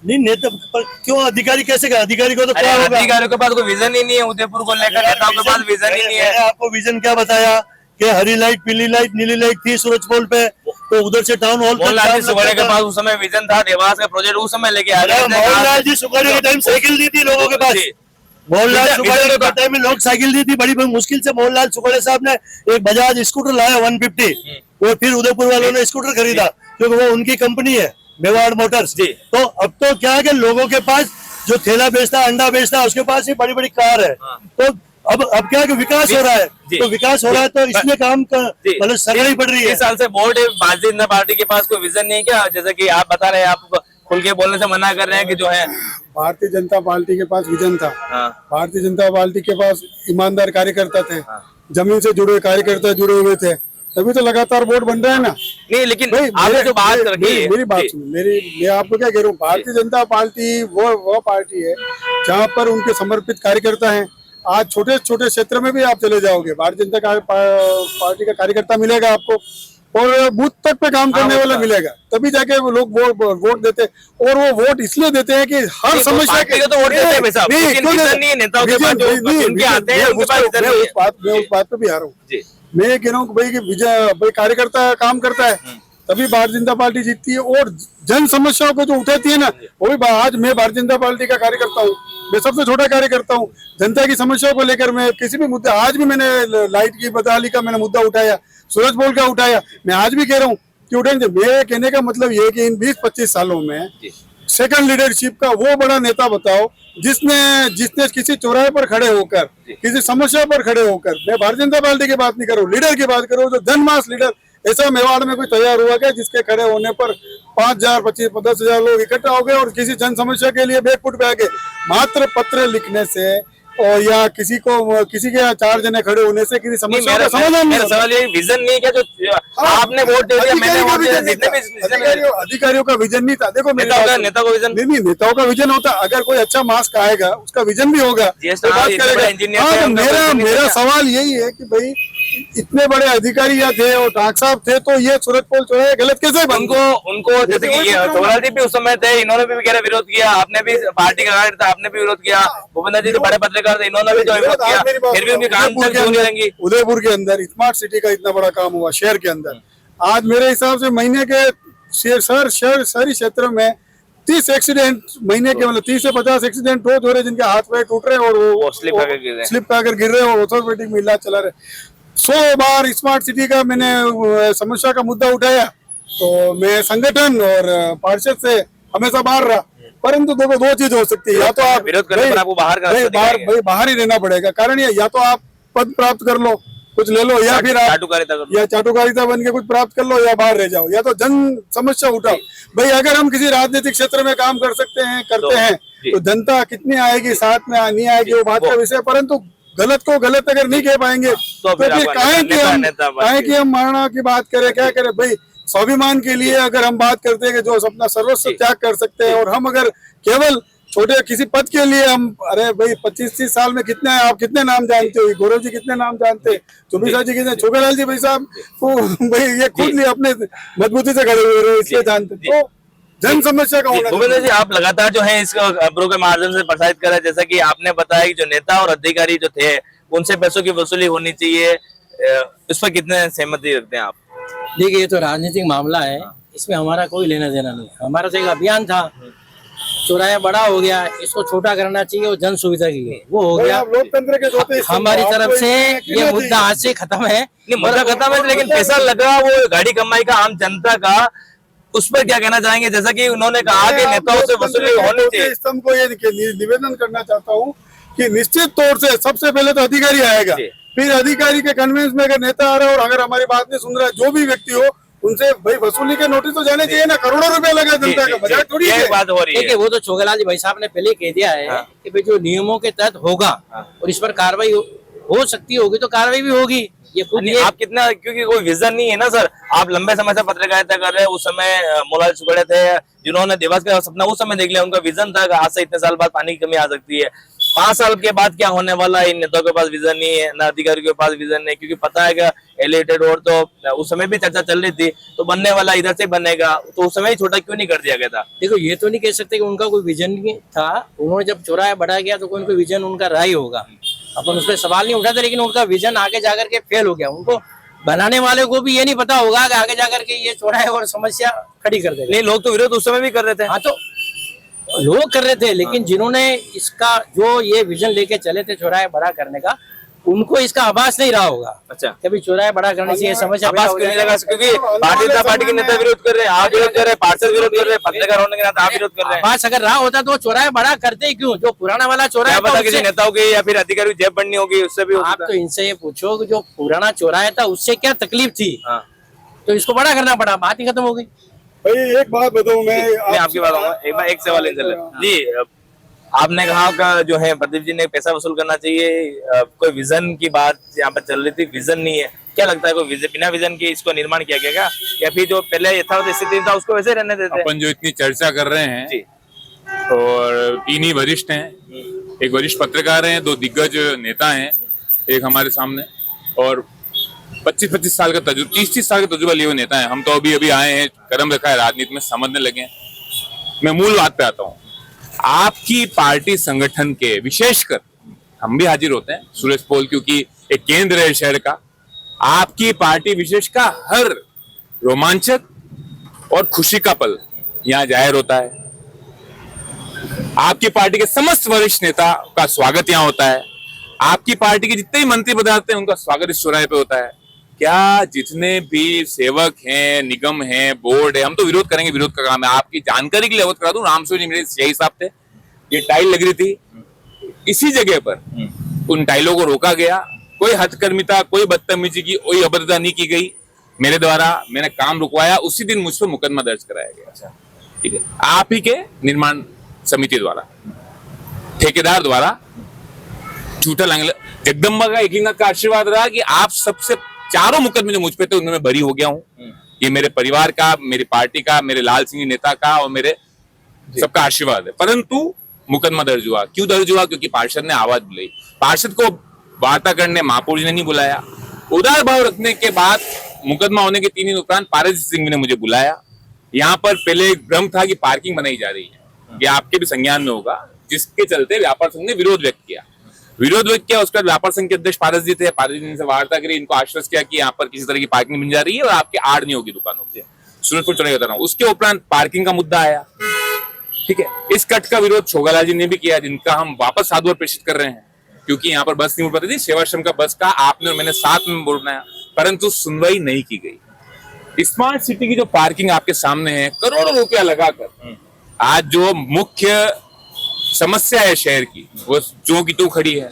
नहीं, नेता पर क्यों अधिकारी कैसे कहा? अधिकारी को तो क्या होगा? अधिकारियों के पास कोई विजन ही नहीं है, उदयपुर को लेकर नेताओं के पास विजन ही नहीं है। आपको विजन क्या बताया कि हरी लाइट, पीली लाइट, नीली लाइट थी सूरजपोल पे, तो उधर से टाउन हॉल मोहनलाल जी सुगड़े के पास उस समय विजन था, देवास का प्रोजेक्ट उस समय लेके आ गए। मोहनलाल जी सुगड़े के टाइम साइकिल दी थी लोगों के पास, मोहनलाल सुगड़े के टाइम में लोग साइकिल दी थी, बड़ी मुश्किल से मोहनलाल सुगड़े साहब ने एक बजाज स्कूटर लाया 150, और फिर उदयपुर वालों ने स्कूटर खरीदा, क्योंकि वो उनकी कंपनी है मेवाड़ मोटर्स। तो अब तो क्या है कि लोगों के पास जो ठेला बेचता, अंडा बेचता, उसके पास ही बड़ी बड़ी कार है। तो अब क्या है कि विकास हो रहा है, तो विकास हो रहा है, तो इसलिए काम मतलब सरकारी पड़ रही है। 30 साल से बोर्ड है, भारतीय जनता पार्टी के पास कोई विजन नहीं क्या? जैसे कि आप बता रहे हैं, आप खुल के बोलने से मना कर रहे हैं कि जो है भारतीय जनता पार्टी के पास विजन था। भारतीय जनता पार्टी के पास ईमानदार कार्यकर्ता थे, जमीन से जुड़े कार्यकर्ता जुड़े हुए थे, तभी तो लगातार वोट बन रहा है ना। नहीं, लेकिन आपने जो बात रखी है, मेरी बात सुनो, मैं आपको क्या कह रहा हूँ, भारतीय जनता पार्टी वो पार्टी है जहाँ पर उनके समर्पित कार्यकर्ता हैं। आज छोटे छोटे क्षेत्र में भी आप चले जाओगे, भारतीय जनता पार्टी का कार्यकर्ता मिलेगा आपको, और बूथ तक पे काम करने वाला मिलेगा, तभी जाके वो लोग वोट देते। और वो वोट इसलिए देते हैं कि हर समस्या के तो वोट देते हैं, नेताओं के पास जो आते हैं उनके पास विजन नहीं है। मैं उस बात पे भी आ रहा हूँ। मैं ये कह रहा हूँ भाई कि भाई कार्यकर्ता काम करता है तभी भारतीय जनता पार्टी जीतती है, और जन समस्याओं को जो उठाती है ना, वो भी आज मैं भारतीय जनता पार्टी का कार्यकर्ता हूँ, मैं सबसे छोटा कार्यकर्ता हूँ। जनता की समस्याओं को लेकर मैं किसी भी मुद्दे, आज भी मैंने लाइट की बदहाली का मैंने मुद्दा उठाया, सूरजपोल का उठाया, मैं आज भी कह रहा हूँ कि उठाएंगे। मेरे कहने का मतलब ये है कि इन 20-25 सालों में सेकंड लीडरशिप का वो बड़ा नेता बताओ जिसने किसी चौराहे पर खड़े होकर, किसी समस्या पर खड़े होकर, मैं भारतीय जनता पार्टी की बात नहीं करूँ, लीडर की बात करूँ, जो जनमास लीडर ऐसा मेवाड़ में कोई तैयार हुआ क्या जिसके खड़े होने पर 5,000, 25,000, 10,000 लोग इकट्ठा हो गए और किसी जन समस्या के लिए बैकफुट पे आ गए। मात्र पत्र लिखने से और या किसी के 4 जने खड़े होने से किसी समस्या का समाधान नहीं। सवाल ये विजन नहीं क्या? जो आपने वोट दे दिया, मैंने वोट दिया, अधिकारियों का विजन नहीं था। देखो नेता का विजन नहीं, नेताओं का विजन होता, अगर कोई अच्छा मास्क आएगा उसका विजन भी होगा, तो बात करेगा। मेरा सवाल यही है कि भाई इतने बड़े अधिकारी यहाँ थे और डाक साहब थे, तो ये सूरज पोल चौराहे गलत कैसे बन उनको उनको जैसे कि चौराल जी भी उस समय थे, इन्होंने भी वगैरह विरोध किया, आपने भी पार्टी का कार्ड था, आपने भी विरोध किया, भूपेंद्र जी जो बड़े पत्रकार थे इन्होंने भी जो विरोध किया, फिर भी उनकी काम तक क्यों नहीं रहेंगी? उदयपुर के अंदर स्मार्ट सिटी का इतना बड़ा काम हुआ शहर के अंदर, आज मेरे हिसाब से महीने के शहरी क्षेत्र में 30 एक्सीडेंट महीने के, मतलब 30 से 50 एक्सीडेंट रोज हो रहे, जिनके हाथ पैर टूट रहे और वो स्लिप आकर गिर रहे हैं। स्लिप आकर गिर रहे और ऑर्थोपेडिक में इलाज चला रहे। 100 बार स्मार्ट सिटी का मैंने समस्या का मुद्दा उठाया, तो मैं संगठन और पार्षद से हमेशा बाहर रहा, परंतु देखो दो चीज हो सकती है, या तो आप विरोध करने पर आपको बाहर का रास्ता दिखाएंगे। बाहर ही रहना पड़ेगा। कारण ये, या तो आप पद प्राप्त कर लो, कुछ ले लो, या फिर आप चाटुकारिता कर लो। या चाटुकारिता बन के कुछ प्राप्त कर लो, या बाहर रह जाओ, या तो जन समस्या उठाओ। भाई अगर हम किसी राजनीतिक क्षेत्र में काम कर सकते हैं, करते हैं, तो जनता कितनी आएगी साथ में, नहीं आएगी वो बात का विषय, परंतु गलत को गलत अगर नहीं कह पाएंगे तो फिर काहे कि हम मारना की बात करें, क्या करें भाई। स्वाभिमान के लिए अगर हम बात करते हैं कि जो अपना सर्वस्व त्याग कर सकते हैं, और हम अगर केवल छोटे किसी पद के लिए हम, अरे भाई 25-30 साल में कितने, आप कितने नाम जानते हो, गौरव जी कितने नाम जानते हैं, चौबीसा जी कितने, छोटेलाल जी भाई साहब को भाई ये खुद लिए अपने मजबूती से खड़े हुए रहे, इसलिए जानते। तो जन समस्या का होना। भूपेंद्र जी आप लगातार जो है इसको खबरों के माध्यम से प्रसारित कर रहे हैं, जैसा कि आपने बताया कि जो नेता और अधिकारी जो थे उनसे पैसों की वसूली होनी चाहिए, इस पर कितने सहमति रखते हैं आप? देखिए, ये तो राजनीतिक मामला है, इसमें हमारा कोई लेना देना नहीं है। हमारा तो एक अभियान था, चौराहा बड़ा हो गया, इसको छोटा करना चाहिए और जन सुविधा के लिए वो हो गया। लोकतंत्र के होते हमारी तरफ से ये मुद्दा आज से खत्म है। मुद्दा खत्म है, लेकिन पैसा लगा वो गाड़ी कमाई का आम जनता का, उस पर क्या कहना चाहेंगे? जैसा कि उन्होंने कहा कि नेताओं से वसूली होनी चाहिए। हमको ये निवेदन करना चाहता हूँ कि निश्चित तौर से सबसे पहले तो अधिकारी आएगा, फिर अधिकारी के कन्वेंस में अगर नेता आ रहा है और अगर हमारी बात नहीं सुन रहा है, जो भी व्यक्ति हो, उनसे भाई वसूली के नोटिस तो जाने चाहिए ना। करोड़ों रुपए लगा जनता का, बजट थोड़ी है। बात हो रही है। देखिए, वो तो छोटेलाल जी भाई साहब ने पहले कह दिया है कि भाई जो नियमों के तहत होगा और इस पर कार्रवाई हो सकती होगी तो कार्रवाई भी होगी। ये आप कितना, क्योंकि कोई विजन नहीं है ना सर, आप लंबे समय से पत्रकारिता कर रहे हैं। उस समय मोलाल सुगड़े थे जिन्होंने देवास का सपना उस समय देख लिया, उनका विजन था कि आज से इतने साल बाद पानी की कमी आ सकती है। 5 साल के बाद क्या होने वाला है, इन नेताओं के पास विजन नहीं है, ना अधिकारियों के पास विजन नहीं, क्योंकि पता है कि एलिवेटेड रोड तो उस समय भी चर्चा चल रही थी, तो बनने वाला इधर से बनेगा, तो उस समय ही छोटा क्यों नहीं कर दिया गया था? देखो, ये तो नहीं कह सकते कि उनका कोई विजन नहीं था। उन्होंने जब चौराहा बढ़ा गया तो कोई विजन उनका रहा ही होगा, अपन उस पर सवाल नहीं उठाते, लेकिन उनका विजन आगे जाकर के फेल हो गया। उनको बनाने वाले को भी ये नहीं पता होगा कि आगे जाकर के ये चौराहे और समस्या खड़ी कर देगा। नहीं, लोग तो विरोध उस समय भी कर रहे थे। हाँ, तो लोग कर रहे थे, लेकिन जिन्होंने इसका जो ये विजन लेके चले थे चौराहे बड़ा करने का, उनको इसका आभास नहीं रहा होगा। अच्छा, कभी चौराहे बड़ा करने से ये समस्या आभास क्यों नहीं लगा? क्योंकि भारतीय जनता पार्टी के नेता विरोध कर रहे हैं, आप विरोध कर रहे हैं, पार्षद विरोध कर रहे हैं, पत्रकार होने के नाते आप विरोध कर रहे हैं। आभास अगर रहा होता तो चौराहे बड़ा करते ही क्यों? जो पुराना वाला चौराहा पता किसी नेताओं की या फिर अधिकारी जेब बननी होगी, उससे भी आप तो इनसे ये पूछो कि जो पुराना चौराहा था उससे क्या तकलीफ थी, तो इसको बड़ा करना पड़ा, बात ही खत्म हो गई। भाई एक बात बताऊं, मैं आपकी बात एक सवाल जी, आपने कहा का जो है प्रदीप जी ने पैसा वसूल करना चाहिए, कोई विजन की बात यहाँ पर चल रही थी, विजन नहीं है, क्या लगता है कोई बिना विजन के इसको निर्माण किया गया क्या, या फिर जो पहले यथावत स्थिति था उसको वैसे रहने देते? अपन जो इतनी चर्चा कर रहे हैं और 3 ही वरिष्ठ हैं, एक वरिष्ठ पत्रकार हैं, 2 दिग्गज नेता हैं, एक हमारे सामने, और 25-25 साल का तजुर्बा, 30-30 साल का तजुर्बा लिए हुए नेता हैं। हम तो अभी आए हैं, कदम रखा है राजनीति में, समझने लगे हैं। मैं मूल बात पे आता हूँ। आपकी पार्टी संगठन के, विशेषकर हम भी हाजिर होते हैं सूरज पोल, क्योंकि एक केंद्र है शहर का, आपकी पार्टी विशेष का हर रोमांचक और खुशी का पल यहाँ जाहिर होता है। आपकी पार्टी के समस्त वरिष्ठ नेता का स्वागत यहाँ होता है। आपकी पार्टी के जितने भी मंत्री पदार्थ हैं उनका स्वागत इस चौराहे पे होता है। क्या जितने भी सेवक हैं, निगम हैं, बोर्ड है, हम तो विरोध करेंगे, विरोध का काम है। आपकी जानकारी के लिए अवगत करा दूं, रामस्वरूप जी मेरे यही साहब थे, ये टाइल लग रही थी, इसी जगह पर उन टाइलों को रोका गया। कोई हथकर्मिता, कोई बदतमीजी की, कोई अभद्रता नहीं की गई मेरे द्वारा। मैंने काम रुकवाया, उसी दिन मुझ पर मुकदमा दर्ज कराया गया। ठीक है, आप ही के निर्माण समिति द्वारा, ठेकेदार द्वारा, झूठा लांगला जगदम्बा का एक का आशीर्वाद रहा कि आप सबसे 4 मुकदमे जो मुझ पे थे उनमें मैं बरी हो गया हूँ। ये मेरे परिवार का, मेरी पार्टी का, मेरे लाल सिंह नेता का और मेरे सबका आशीर्वाद है। परंतु मुकदमा दर्ज हुआ। क्यों दर्ज हुआ? क्योंकि पार्षद ने आवाज बुलाई। पार्षद को वार्ता करने महापौर जी ने नहीं बुलाया, उदार भाव रखने के बाद मुकदमा होने के 3 दिन उपरांत पारस सिंह ने मुझे बुलाया। यहाँ पर पहले एक भ्रम था कि पार्किंग बनाई जा रही है, ये आपके भी संज्ञान में होगा, जिसके चलते व्यापार संघ ने विरोध व्यक्त किया। उसके बाद व्यापार संघ के अध्यक्ष पारस जी थे, पारस जी ने वार्ता करी, इनको आश्वस्त किया कि यहाँ पर किसी तरह की पार्किंग बन जा रही है और आपके आड़ नहीं होगी दुकानों की, सूरजपुर चौराहे बता रहा हूँ। उसके उपरांत पार्किंग का मुद्दा आया, ठीक है। इस कट का विरोध छोगालाल जी ने भी किया, जिनका हम वापस 7 बार प्रेषित कर रहे हैं, क्योंकि यहाँ पर बस नहीं उड़ पाती थी। सेवाश्रम का बस का आपने और मैंने साथ में बोल बनाया, परंतु सुनवाई नहीं की गई। स्मार्ट सिटी की जो पार्किंग आपके सामने है, करोड़ों रुपया लगाकर आज जो मुख्य समस्या है शहर की, वो जो की तो खड़ी है।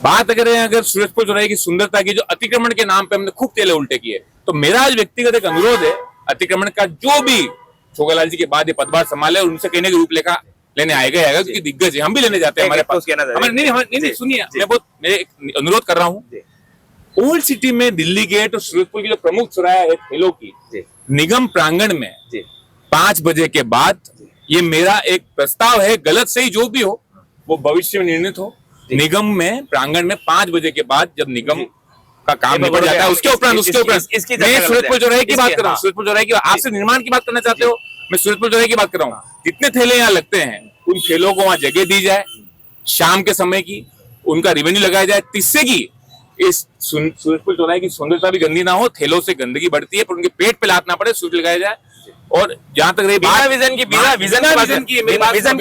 बात अगर सूरजपुर चौराहे की सुंदरता की, जो अतिक्रमण के नाम पे हमने खूब तेले उल्टे किए, तो मेरा आज व्यक्तिगत एक अनुरोध है, अतिक्रमण का जो भी छोगालाल जी के बाद ये पदभार संभाले और उनसे कहने की रूपरेखा लेने आएगा, क्योंकि दिग्गज है, हम भी लेने जाते हैं। हमारे पास नहीं सुनिए, मैं एक अनुरोध कर रहा हूँ। ओल्ड सिटी में दिल्ली गेट और सूरजपुर की जो प्रमुख चौराहा है ठेलों की, निगम प्रांगण में 5 बजे के बाद, ये मेरा एक प्रस्ताव है, गलत सही जो भी हो वो भविष्य में निर्णित हो। निगम में प्रांगण में 5 बजे के बाद जब निगम का काम निपट जाता है, उसके उपरांत मैं सूरजपुर चौराहे की बात कर रहा हूँ। सूरजपुर चौराहे की आपसे निर्माण की बात करना चाहते हो, मैं सूरजपुर चौराहे की बात कर रहा हूँ। जितने ठेले यहाँ लगते हैं, उन ठेलों को वहां जगह दी जाए, शाम के समय की उनका रेवेन्यू लगाया जाए, जिससे कि इस सूरजपुर चौराहे की सुंदरता भी गंदी ना हो, ठेलों से गंदगी बढ़ती है, पर उनके पेट पे लात ना पड़े, सूर्य लगाया जाए। और जहां तक रही बात विजन की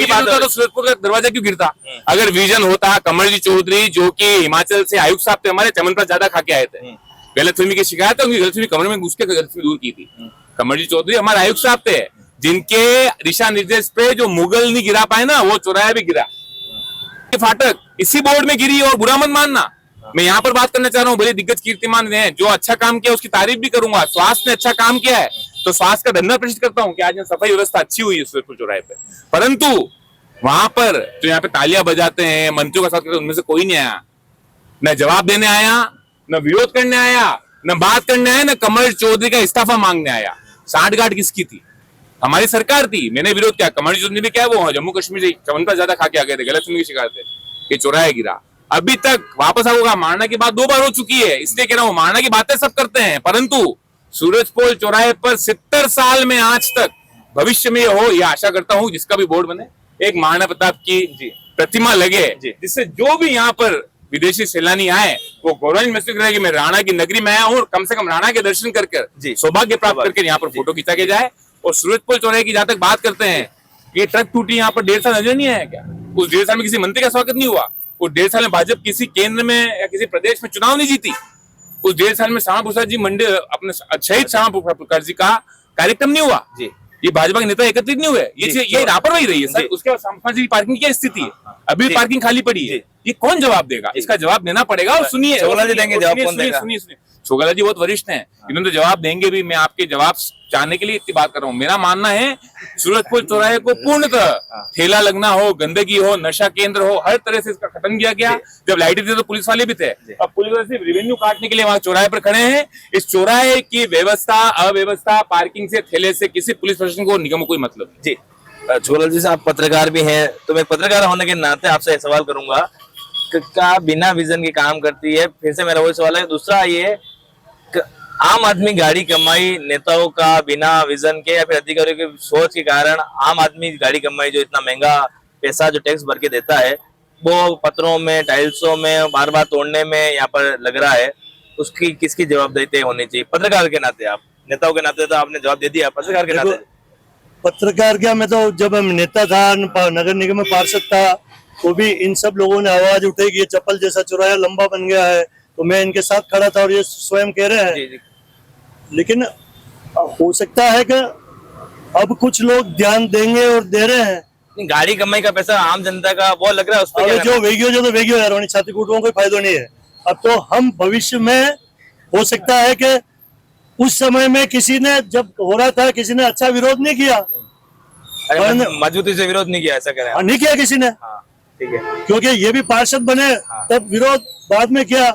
बात तो सूरजपुर का दरवाजा क्यों गिरता? अगर विजन होता, कमल जी चौधरी जो कि हिमाचल से आयुक्त साहब थे हमारे, च्यवनप्राश ज्यादा खा के आए थे, गलतफहमी की शिकायत है, उनकी गलतफहमी कमरे में घुस के गलतफहमी दूर की थी। कमल जी चौधरी हमारे आयुक्त साहब थे, जिनके दिशा निर्देश पे जो मुगल नहीं गिरा पाए ना, वो चौराहा भी गिरा। फाटक इसी बोर्ड में गिरी, और बुरा मत मानना, मैं यहाँ पर बात करना चाह रहा हूँ, बड़े दिग्गज कीर्तिमान हैं, जो अच्छा काम किया उसकी तारीफ भी करूंगा। स्वास्थ्य ने अच्छा काम किया है तो स्वास्थ्य का धन्यवाद प्रेषित करता हूँ कि आज यहाँ सफाई व्यवस्था अच्छी हुई है सूरजपुर चौराहे पे। परंतु वहां पर जो यहाँ पे तालियां बजाते हैं, मंत्रियों का साथ करते हैं, उनमें से कोई नहीं आया, न जवाब देने आया, न विरोध करने आया, न बात करने आया, न कमल चौधरी का इस्तीफा मांगने आया। साठगांठ किसकी थी? हमारी सरकार थी, मैंने विरोध किया, कमल चौधरी ने भी क्या, वो जम्मू कश्मीर से च्यवनप्राश ज्यादा खा के आ गए थे, गलतफहमी की शिकायत है, ये चौराहा गिरा। अभी तक वापस आओगा, मारना की बात 2 बार हो चुकी है, इसलिए कह रहा हूं, मारना की बातें सब करते हैं, परंतु सूरजपुर चौराहे पर 70 साल में आज तक, भविष्य में हो, यह आशा करता हूं जिसका भी बोर्ड बने, एक महाराणा प्रताप की प्रतिमा लगे, जिससे जो भी यहाँ पर विदेशी सैलानी आए वो गौरव महसूस करे कि मैं राणा की नगरी में आया हूँ, और कम से कम राणा के दर्शन कर सौभाग्य प्राप्त करके यहाँ पर फोटो खींचा के जाए। और सूरजपुर चौराहे की जहां तक बात करते हैं, ये ट्रक टूटी यहाँ पर 1.5 साल नजर नहीं आया क्या? उस 1.5 साल में किसी मंत्री का स्वागत नहीं हुआ? उस 1.5 साल में भाजपा किसी केंद्र में या किसी प्रदेश में चुनाव नहीं जीती? उस 1.5 साल में श्यामा प्रसाद जी मंडी अपने शहीद श्यामा प्रसाद जी का कार्यक्रम नहीं हुआ? ये भाजपा के नेता एकत्रित नहीं हुए? ये लापरवाही रही है सर। उसके बाद श्यामा जी की पार्किंग की क्या स्थिति है? अभी पार्किंग खाली पड़ी है, ये कौन जवाब देगा? इसका जवाब देना पड़ेगा। और सुनिए, छोगालाल जी देंगे जवाब, कौन देगा? सुनिए, छोगालाल जी बहुत वरिष्ठ हैं, इन्होंने तो जवाब देंगे भी। मैं आपके जवाब चाहने के लिए इतनी बात कर रहा हूँ। मेरा मानना है सूरजपुर चौराहे को पूर्णतः ठेला लगना हो, गंदगी हो, नशा केंद्र हो, हर तरह से इसका खत्म किया गया। जब लाइटें थी तो पुलिस वाले भी थे, अब पुलिस वाले सिर्फ रेवेन्यू काटने के लिए वहां चौराहे पर खड़े हैं। इस चौराहे की व्यवस्था, अव्यवस्था, पार्किंग से, ठेले से किसी पुलिस प्रशासन को, निगम को कोई मतलब नहीं। जी, छोगालाल जी से आप पत्रकार भी हैं, तो मैं पत्रकार होने के नाते आपसे सवाल करूंगा, क्या बिना विजन के काम करती है? फिर से मेरा वही सवाल है। दूसरा ये, आम आदमी गाड़ी कमाई नेताओं का बिना विजन के या फिर अधिकारियों की सोच के कारण, आम आदमी गाड़ी कमाई जो इतना महंगा पैसा जो टैक्स भर के देता है, वो पत्रों में, टाइल्सों में, बार बार तोड़ने में यहाँ पर लग रहा है, उसकी किसकी जवाबदेही तय होनी चाहिए? पत्रकार के नाते, आप नेताओं के नाते तो आपने जवाब दे दिया, पत्रकार के नाते? पत्रकार क्या, मैं तो जब हम नेता था, नगर निगम में पार्षद था, तो भी इन सब लोगों ने आवाज उठाई कि ये चप्पल जैसा चौराहा लंबा बन गया है, तो मैं इनके साथ खड़ा था और ये स्वयं कह रहे हैं। लेकिन हो सकता है कि अब कुछ लोग ध्यान देंगे और दे रहे हैं। गाड़ी कमाई का पैसा आम जनता का वो लग रहा है, उस पर जो वेगियो जो तो वेगियो यार, छाती कूटों कोई फायदा नहीं है। अब तो हम भविष्य में हो सकता है कि उस समय में किसी ने, जब हो रहा था, किसी ने अच्छा विरोध नहीं किया, मजबूती से विरोध नहीं किया, ऐसा कह रहे हैं? नहीं किया किसी ने, ठीक है, क्योंकि ये भी पार्षद बने तब विरोध बाद में किया,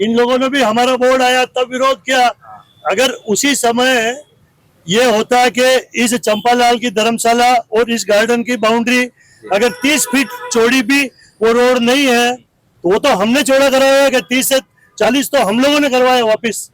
इन लोगों ने भी, हमारा बोर्ड आया तब विरोध किया। अगर उसी समय ये होता है कि इस चंपालाल की धर्मशाला और इस गार्डन की बाउंड्री अगर 30 फीट चौड़ी भी वो रोड नहीं है, तो वो तो हमने चौड़ा कराया है कि 30 से 40 तो हम लोगों ने करवाए वापस।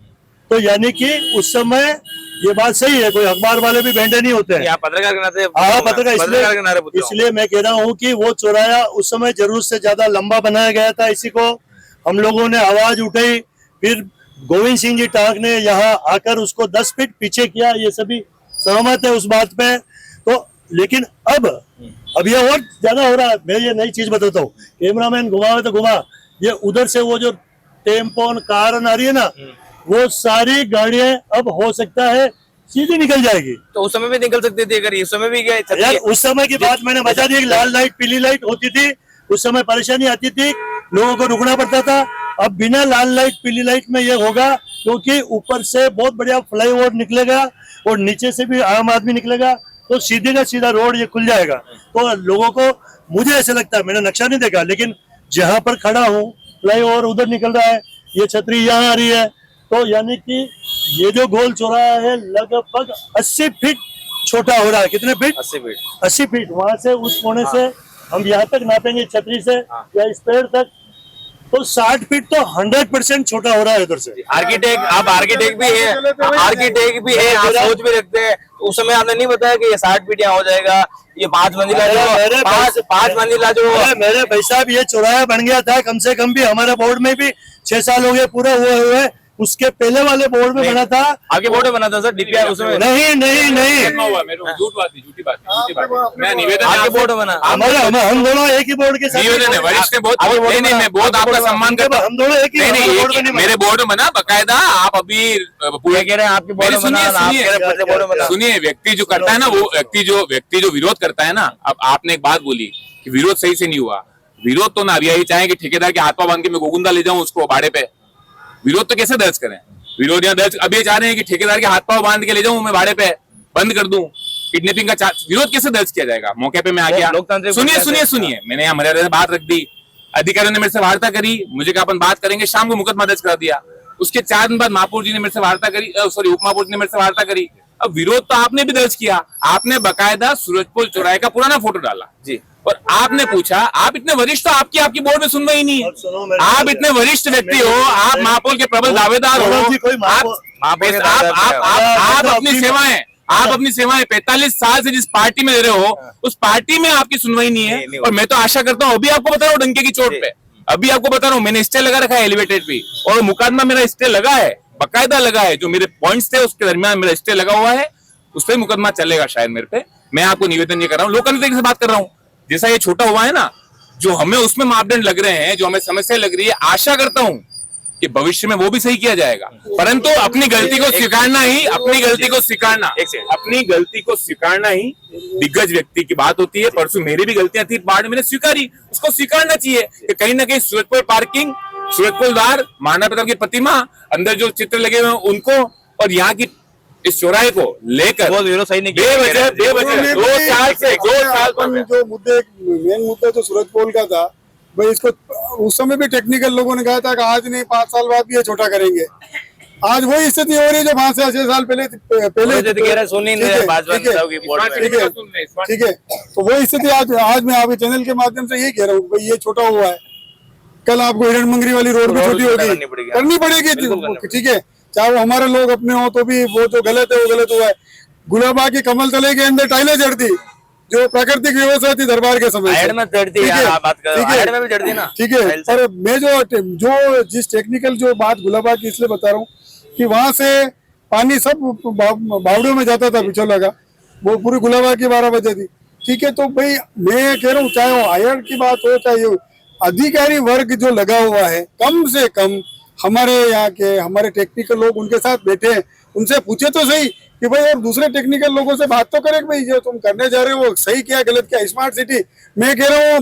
तो यानी कि उस समय ये बात सही है, कोई अखबार वाले भी बैठे नहीं होते हैं। यहाँ पत्रकार के नाते हाँ पत्रकार, पत्रकार के नाते पूछ रहा हूँ। इसलिए मैं कह रहा हूँ कि वो चौराया उस समय जरूरत से ज्यादा लंबा बनाया गया था। इसी को हम लोगों ने आवाज उठाई, फिर गोविंद सिंह जी टाक ने यहाँ आकर उसको 10 फीट पीछे किया। ये सभी सहमत है उस बात पे। तो लेकिन अब ये और ज्यादा हो रहा है। मैं ये नई चीज बताता हूँ, कैमरामैन घुमावे तो घुमा, ये उधर से वो जो टेम्पो कार आ रही है ना, वो सारी गाड़ियां अब हो सकता है सीधी निकल जाएगी। तो उस समय भी निकल सकती थी, अगर इस समय भी गए यार उस समय की बात मैंने बता दी, लाल लाइट पीली लाइट होती थी, उस समय परेशानी आती थी, लोगों को रुकना पड़ता था। अब बिना लाल लाइट पीली लाइट में ये होगा, क्योंकि ऊपर से बहुत बढ़िया फ्लाईओवर निकलेगा और नीचे से भी आम आदमी निकलेगा, तो सीधे का सीधा रोड ये खुल जाएगा। तो लोगों को, मुझे ऐसा लगता है, मैंने नक्शा नहीं देखा, लेकिन जहां पर खड़ा हूँ फ्लाईओवर उधर निकल रहा है, ये छतरी यहाँ आ रही है, तो यानी कि ये जो गोल चौराहा है लगभग 80 फीट छोटा हो रहा है। कितने फीट? 80 फीट। 80 फीट। वहां से उस कोने से हम यहाँ तक नापेंगे छतरी से या इस पेड़ तक, तो 60 फीट तो 100% छोटा हो रहा है उधर से। आर्किटेक्ट, आप आर्किटेक्ट भी है, आर्किटेक्ट भी है, आप सोच भी रखते हैं। तो उस समय आपने नहीं बताया कि ये 60 फीट यहाँ हो जाएगा, ये 5 मंजिला जो पांच मंजिला जो मेरे भाई साहब ये चौराहा बन गया था, कम से कम भी हमारे बोर्ड में भी 6 साल हो गए पूरे हुए। उसके पहले वाले बोर्ड में बना था, आगे बोर्ड में बना था सर, डीपीआर उसमें नहीं। झूठ बात मैं निवेदन आगे बोर्ड में बना। हम दोनों एक ही बोर्ड के साथ, निवेदन है, वरिष्ठ ने मैं बहुत आपका सम्मान करता हूँ। हम दोनों एक ही बोर्ड में, मेरे बोर्ड में बना बकायदा। आप अभी पूरे कह रहे हैं आपके बोर्ड में बना, सुनिए, व्यक्ति जो करता है ना, वो व्यक्ति जो विरोध करता है ना, अब आपने एक बात बोली कि विरोध सही से नहीं हुआ। विरोध तो ना यही चाहे कि ठेकेदार के हाथ पांव बांध के मैं गोगुंदा ले जाऊं उसको भाड़े पे, विरोध तो कैसे दर्ज करें? विरोध यहाँ दर्ज अब ये चाह रहे हैं कि ठेकेदार के हाथ पांव बांध के ले जाऊं मैं भाड़े पे, बंद कर दूं, किडनैपिंग का विरोध कैसे दर्ज किया जाएगा? मौके पे मैं आ गया, सुनिए, मैंने यहाँ मर्यादा से बात रख दी, अधिकारियों ने मेरे से वार्ता करी, मुझे कहा अपन बात करेंगे, शाम को मुकदमा दर्ज करा दिया। उसके 4 दिन बाद महापौर जी ने मेरे से वार्ता करी, सॉरी उप महापौर जी ने मेरे से वार्ता करी। अब विरोध तो आपने भी दर्ज किया, आपने बकायदा सूरजपोल चौराहे का पुराना फोटो डाला जी, और आपने पूछा, आप इतने वरिष्ठ हो, आपकी बोर्ड में सुनवाई ही नहीं है। आप इतने वरिष्ठ व्यक्ति हो, आप महापौर के प्रबल दावेदार हो, आप अपनी सेवाएं 45 साल से जिस पार्टी में दे रहे हो, उस पार्टी में आपकी सुनवाई नहीं है। और मैं तो आशा करता हूँ, अभी आपको बता रहा हूँ डंके की चोट पे, अभी आपको बता रहा हूँ, मैंने स्टे लगा रखा है एलिवेटेड पे, और मुकदमा मेरा स्टे लगा है, बकायदा लगा है। जो मेरे पॉइंट्स थे उसके दरमियान मेरा स्टे लगा हुआ है, उस पर मुकदमा चलेगा शायद मेरे पे। मैं आपको निवेदन ये कर रहा हूँ, लोकल तरीके से बात कर रहा हूँ। जैसा ये छोटा हुआ है ना, जो हमें उसमें मापदंड लग रहे हैं, जो हमें समस्या लग रही है, आशा करता हूं कि भविष्य में वो भी सही किया जाएगा। परंतु अपनी गलती को स्वीकारना ही दिग्गज व्यक्ति की बात होती है। परसों मेरी भी गलतियां थी, बाद में मैंने स्वीकारी, उसको स्वीकारना चाहिए कि कहीं ना कहीं सूरजपोल पार्किंग, सूरजपोल द्वार, महाराणा प्रताप की प्रतिमा, अंदर जो चित्र लगे हुए उनको, और यहाँ की इस चौराहे को लेकर सही नहीं, बेवजह 2 साल जो मेन मुद्दा जो सूरजपोल का था भाई, इसको उस समय भी टेक्निकल लोगों ने कहा था कि आज नहीं 5 साल बाद भी ये छोटा करेंगे। आज वही स्थिति हो रही है जो 5 से 6 साल पहले ठीक है। तो वही स्थिति आज मैं आपके चैनल के माध्यम से यही कह रहा हूँ भाई, ये छोटा हुआ है, कल आपको हिरण मंगरी वाली रोड भी छोटी होगी, करनी पड़ेगी, ठीक है। चाहे वो हमारे लोग अपने हो तो भी वो जो गलत है वो गलत हुआ है। गुलाबा की कमल तले के अंदर टाइलें चढ़ती, जो प्राकृतिक व्यवस्था थी दरबार के समय, ठीक है। पर मैं जो जिस टेक्निकल जो बात गुलाबा की इसलिए बता रहा हूँ कि वहां से पानी सब बावड़ियों में जाता था पिछोला का, वो पूरी गुलाबा की 12 बजे थी, ठीक है। तो भाई मैं कह रहा हूँ, चाहे वो आयर की बात हो, चाहे अधिकारी वर्ग जो लगा हुआ है, कम से कम हमारे यहाँ के हमारे टेक्निकल लोग उनके साथ बैठे, उनसे पूछे तो सही कि भाई, और दूसरे टेक्निकल लोगों से बात तो करें कि भाई जो तुम करने जा रहे हो वो सही क्या गलत क्या। स्मार्ट सिटी मैं कह रहा हूँ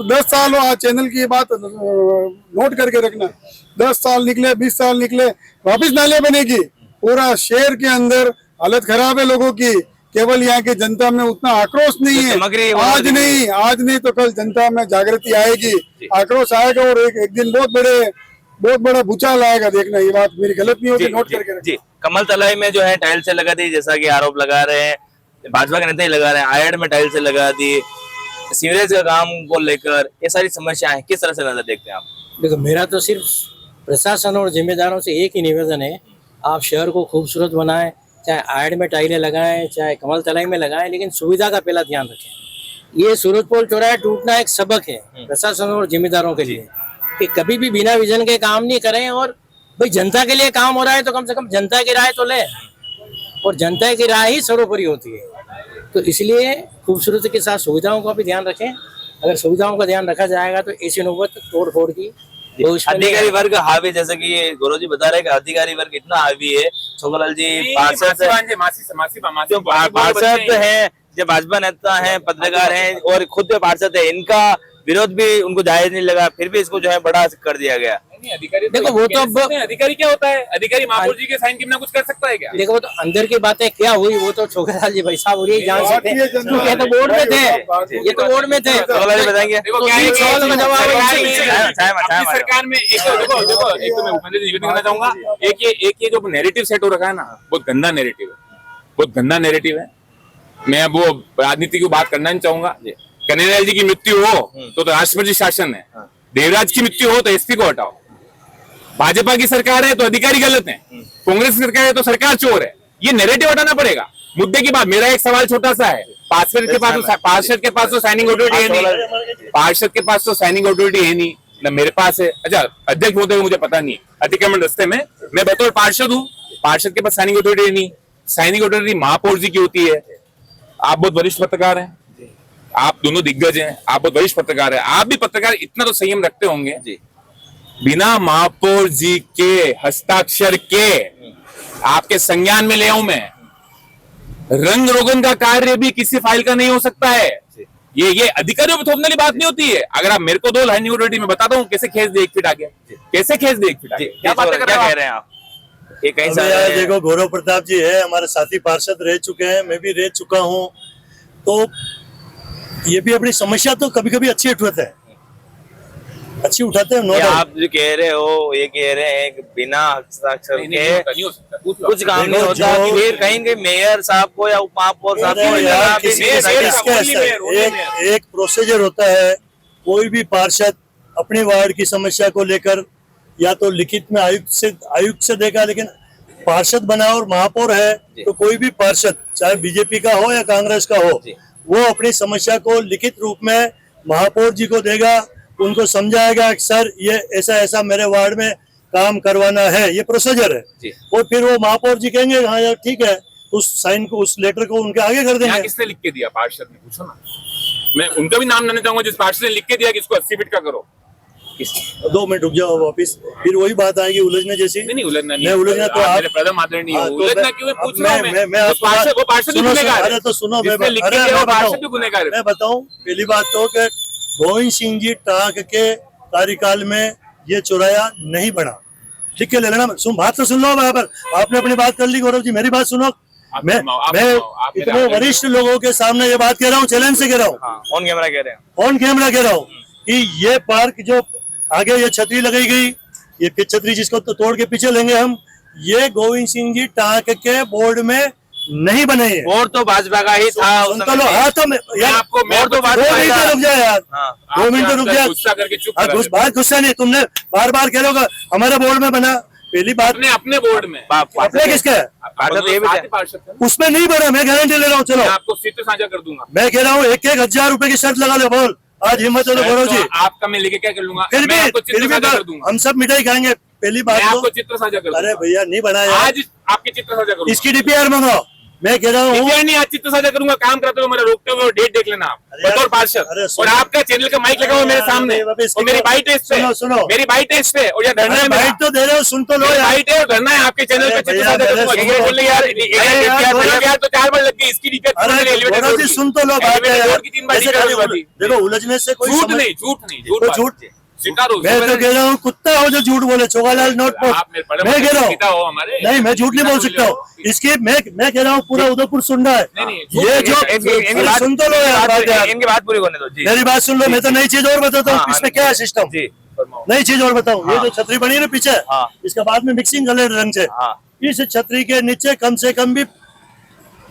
10 साल हो, आज चैनल की ये बात नोट करके रखना, 10 साल निकले, 20 साल निकले, वापिस नाले बनेगी, पूरा शहर के अंदर हालत खराब है लोगों की। केवल यहाँ की जनता में उतना आक्रोश नहीं है, आज नहीं तो कल जनता में जागृति आएगी, आक्रोश आएगा, और एक दिन बहुत बड़ा भूचाल आएगा, देखना। ये बात मेरी गलत नहीं होगी, नोट करके जी। कमल तलाई में जो है टाइल से लगा दी, जैसा कि आरोप लगा रहे हैं, भाजपा के नेता ही लगा रहे हैं, आयड में टाइल से लगा दी, सीवरेज का काम को लेकर ये सारी समस्याएं किस तरह से नजर देखते हैं आप? देखो, मेरा तो सिर्फ प्रशासन और जिम्मेदारों से एक ही निवेदन है, आप शहर को खूबसूरत बनाएं, चाहे आड़ में टाइलें लगाएं, चाहे कमल तलाई में लगाएं, लेकिन सुविधा का पहला ध्यान रखें। ये सूरजपोल चौराहा टूटना एक सबक है प्रशासन और जिम्मेदारों के लिए कि कभी भी बिना विजन के काम नहीं करें, और भाई जनता के लिए काम हो रहा है तो कम से कम जनता की राय तो ले, और जनता की राय ही सर्वोपरि होती है। तो इसलिए खूबसूरती के साथ सुविधाओं का भी ध्यान रखें। अगर सुविधाओं का ध्यान रखा जाएगा तो ऐसी नौबत तोड़ फोड़ की अधिकारी वर्ग हावी, जैसे कि ये गौरव जी बता रहे हैं कि अधिकारी वर्ग इतना हावी है। छोगलाल जी पार्षद हैं, जो भाजपा नेता हैं, पत्रकार हैं और खुद पार्षद है, इनका विरोध भी उनको जायज नहीं लगा, फिर भी इसको जो है बड़ा कर दिया गया। अधिकारी देखो वो तो अब अधिकारी क्या होता है, अधिकारी महापौर जी के साइन के बिना कुछ कर सकता है क्या? देखो वो तो अंदर की बातें क्या हुई वो तो छोकरालाल जी भाई साहब और यही जान सकते हैं, क्योंकि ये तो बोर्ड में थे, ये तो बोर्ड में थे। छोगलाल जी बताएंगे। देखो क्या है कि सवाल का जवाब अपनी सरकार में एक तो मैं उपेंद्र जी निवेदन करना चाहूंगा, एक ये जो नैरेटिव सेट हो रखा है ना, बहुत गंदा नैरेटिव है, बहुत गंदा नैरेटिव है। मैं वो राजनीति की बात करना नहीं चाहूंगा। कन्हैयालाल जी की मृत्यु हो तो राष्ट्रपति शासन है, देवराज की मृत्यु हो तो एसपी को हटाओ, भाजपा की सरकार है तो अधिकारी गलत है, कांग्रेस की सरकार है तो सरकार चोर है। ये नैरेटिव हटाना पड़ेगा। मुद्दे की बात, मेरा एक सवाल छोटा सा है, पार्षद के पास तो साइनिंग अथॉरिटी है नहीं, पार्षद के पास तो साइनिंग अथॉरिटी है नहीं ना, मेरे पास है। अच्छा अध्यक्ष होते हुए मुझे पता नहीं, अतिक्रमण रस्ते में मैं बतौर पार्षद हूँ, पार्षद के पास साइनिंग अथॉरिटी नहीं, साइनिंग अथॉरिटी महापौर जी की होती है। आप बहुत वरिष्ठ पत्रकार हैं, आप दोनों दिग्गज हैं, आप बहुत वरिष्ठ पत्रकार हैं, आप भी पत्रकार इतना तो संयम रखते होंगे जी, बिना महापौर जी के हस्ताक्षर के आपके संज्ञान में ले आऊं मैं, रंग रोगन का कार्य भी किसी फाइल का नहीं हो सकता है। ये अधिकारियों पे थोपने वाली बात नहीं होती है। अगर आप मेरे को दो लाइन अथॉरिटी में बताता हूँ कैसे खेच दे 1 फीट आगे, कैसे खेच दे 1 फीट आगे, क्या बात कर रहे हैं आप? ये कहीं से देखो गौरव प्रताप जी है, हमारे साथी पार्षद रह चुके हैं, मैं भी रह चुका हूँ, तो ये भी अपनी समस्या तो कभी कभी अच्छी उठाते हैं, अच्छी उठाते हैं। आप जो कह रहे हो ये कह रहे हैं कि बिना हस्ताक्षर के कुछ काम नहीं होता, फिर कहीं मेयर साहब को या उप महापौर साहब को एक प्रोसीजर होता है। कोई भी पार्षद अपने वार्ड की समस्या को लेकर या तो लिखित में आयुक्त से देगा, लेकिन पार्षद बना और महापौर है तो कोई भी पार्षद चाहे बीजेपी का हो या कांग्रेस का हो, वो अपनी समस्या को लिखित रूप में महापौर जी को देगा, उनको समझाएगा कि सर ये ऐसा ऐसा मेरे वार्ड में काम करवाना है, ये प्रोसीजर है। और फिर वो महापौर जी कहेंगे हाँ यार ठीक है, उस साइन को उस लेटर को उनके आगे कर देंगे। किसने लिख के दिया? पार्षद ने, पूछो ना, मैं उनका भी नाम लेना चाहूंगा जिस पार्षद ने लिख के दिया कि इसको 80 फीट का करो। 2 मिनट रुक जाओ वापिस, फिर वही बात आएगी उलझने जैसी। नहीं उलझना नहीं, मैं उलझना तो आप प्रथम आदरणीय हाँ, उलझना क्यों पूछ रहा हूं मैं वो पार्षद भी गुनहगार है। अरे तो सुनो, मैं बताऊं पहली बात तो कि गोविंद सिंह जी टाक के कार्यकाल में ये चौराया नहीं बना, ठीक है ले लेना। बात तो सुन लो, बराबर आपने अपनी बात कर ली, गौरव जी मेरी बात सुनो। मैं इतने वरिष्ठ लोगों के सामने ये बात कह रहा हूँ, चैलेंज से कह रहा हूँ, ऑन कैमरा कह रहे हैं, ऑन कैमरा कह रहा हूँ कि ये पार्क जो आगे ये छतरी लगाई गई, ये छतरी जिसको तो तोड़ के पीछे लेंगे हम, ये गोविंद सिंह जी टाक के बोर्ड में नहीं बने हैं। बोर्ड तो भाजपा का ही था। सुनता लो, हाँ तो यार आपको तो 2 मिनट रुक जाए यार, 2 मिनट रुक जाए, गुस्सा करके चुप बात गुस्सा नहीं, तुमने बार बार कह रहे हो हमारे बोर्ड में बना, पहली बात अपने बोर्ड में अपने किसका है, उसमें नहीं बना, मैं गारंटी ले रहा हूँ। चलो आपको चित्र साझा कर दूंगा, मैं कह रहा हूँ 1-1 हजार रुपए की शर्त लगा लो, बोल आज हिम्मत हो गौरव जी, आपका मैं लेके क्या कर लूंगा, फिर भी हम सब मिठाई खाएंगे। पहली बात आपको चित्र साझा कर, अरे भैया नहीं बनाया आज आपके चित्र साझा करूंगा, इसकी DPR मंगाओ, मैं कह रहा हूँ नहीं आज चित्र साझा करूंगा, काम करते हुए मेरा रोकते हुए डेट देख लेना आप बतौर पार्षद, और आपका चैनल का माइक लगा हुआ मेरे सामने, और मेरी बाइट है इस पे, सुनो मेरी बाइट है इस पे, और धरना है, बाइट तो दे रहे हो, सुन तो लो यार, बाइट है, धरना है आपके चैनल पे, चित्र साझा करूंगा। बोले यार तो 4 बार लग गई इसकी गौरव जी सुन तो लो बात है, देखो उलझने से कोई झूठ नहीं, झूठ मैं तो कह रहा हूँ कुत्ता हो जो झूठ बोले, छोगालाल नोट पोस्ट, मैं कह रहा हूँ नहीं, मैं झूठ नहीं बोल सकता हूँ, इसकी मैं कह रहा हूँ पूरा उदयपुर सुन रहा है, ये जो सुन तो लो यार, इनकी बात पूरी होने दो, मेरी बात सुन लो, मैं तो नई चीज और बताता हूँ इसमें क्या है सिस्टम, नई चीज और बताऊँ। ये जो छतरी बनी है ना पीछे, इसका बाद में मिक्सिंग कलर रंग से, इस छतरी के नीचे कम से कम भी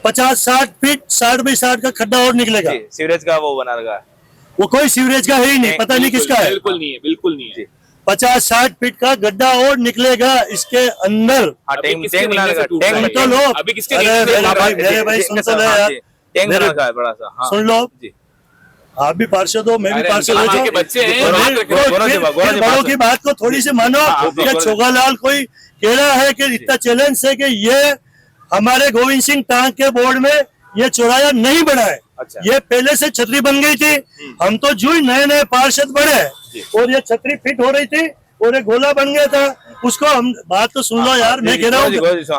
50-60 फीट 60 बाई 60 का खड्डा और निकलेगा, सीवरेज का वो बना रखा है, वो कोई सीवरेज का है ही नहीं, पता नहीं किसका है, बिल्कुल नहीं है 50-60 फीट का गड्ढा और निकलेगा इसके अंदर। हाँ, अभी टैंक किसके टैंक बना नीचे लगा, से टूट टैंक रहा है? सुन तो लो, अभी किसके अरे नीचे से मेरे भाई सुन तो लो यार, टैंक बना मेरे- रखा है बड़ा सा। हाँ, सुन लो, जी। आप भी पार्षद हो, मैं भी अरे पार्षद अंकल, हूँ। हमारे बच्चे हैं, तो बात फिर- रखो, फिर- गौरव जी, फिर गौरव जी, बड़ों बात की बात को थोड़ी सी मानो। हाँ, क्या छोगालाल कोई कह रहा है कि इतना चैलेंज है कि ये हमारे गोविंद सिंह टांग के बोर्ड में ये चौराया नहीं बना है। अच्छा। ये पहले से छतरी बन गई थी, हम तो जो ही नए नए पार्षद बने और ये छतरी फिट हो रही थी और एक गोला बन गया था उसको। हम बात तो सुन लो यार, मैं कह रहा हूँ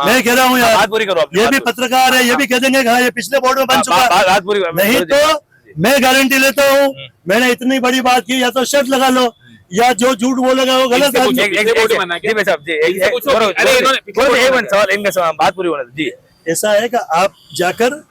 मैं कह रहा हूँ यार, बात पूरी करो अपनी, ये बात भी पूरी। पत्रकार है, ये भी कह देंगे हाँ ये पिछले बोर्ड में बन चुका है। बात पूरी करो। नहीं तो मैं गारंटी लेता हूँ, मैंने इतनी बड़ी बात की, या तो शर्त लगा लो या जो झूठ बोलेगा वो गलत इनसे है। पूछो। एक बोर्ड बना जी भाई साहब जी, इनसे पूछो कि- अरे अरे इन्होंने पिछले बोर्ड एक में मिनट सवाल, इनका सवाल बात पूरी होने दो जी। ऐसा है कि आप जाकर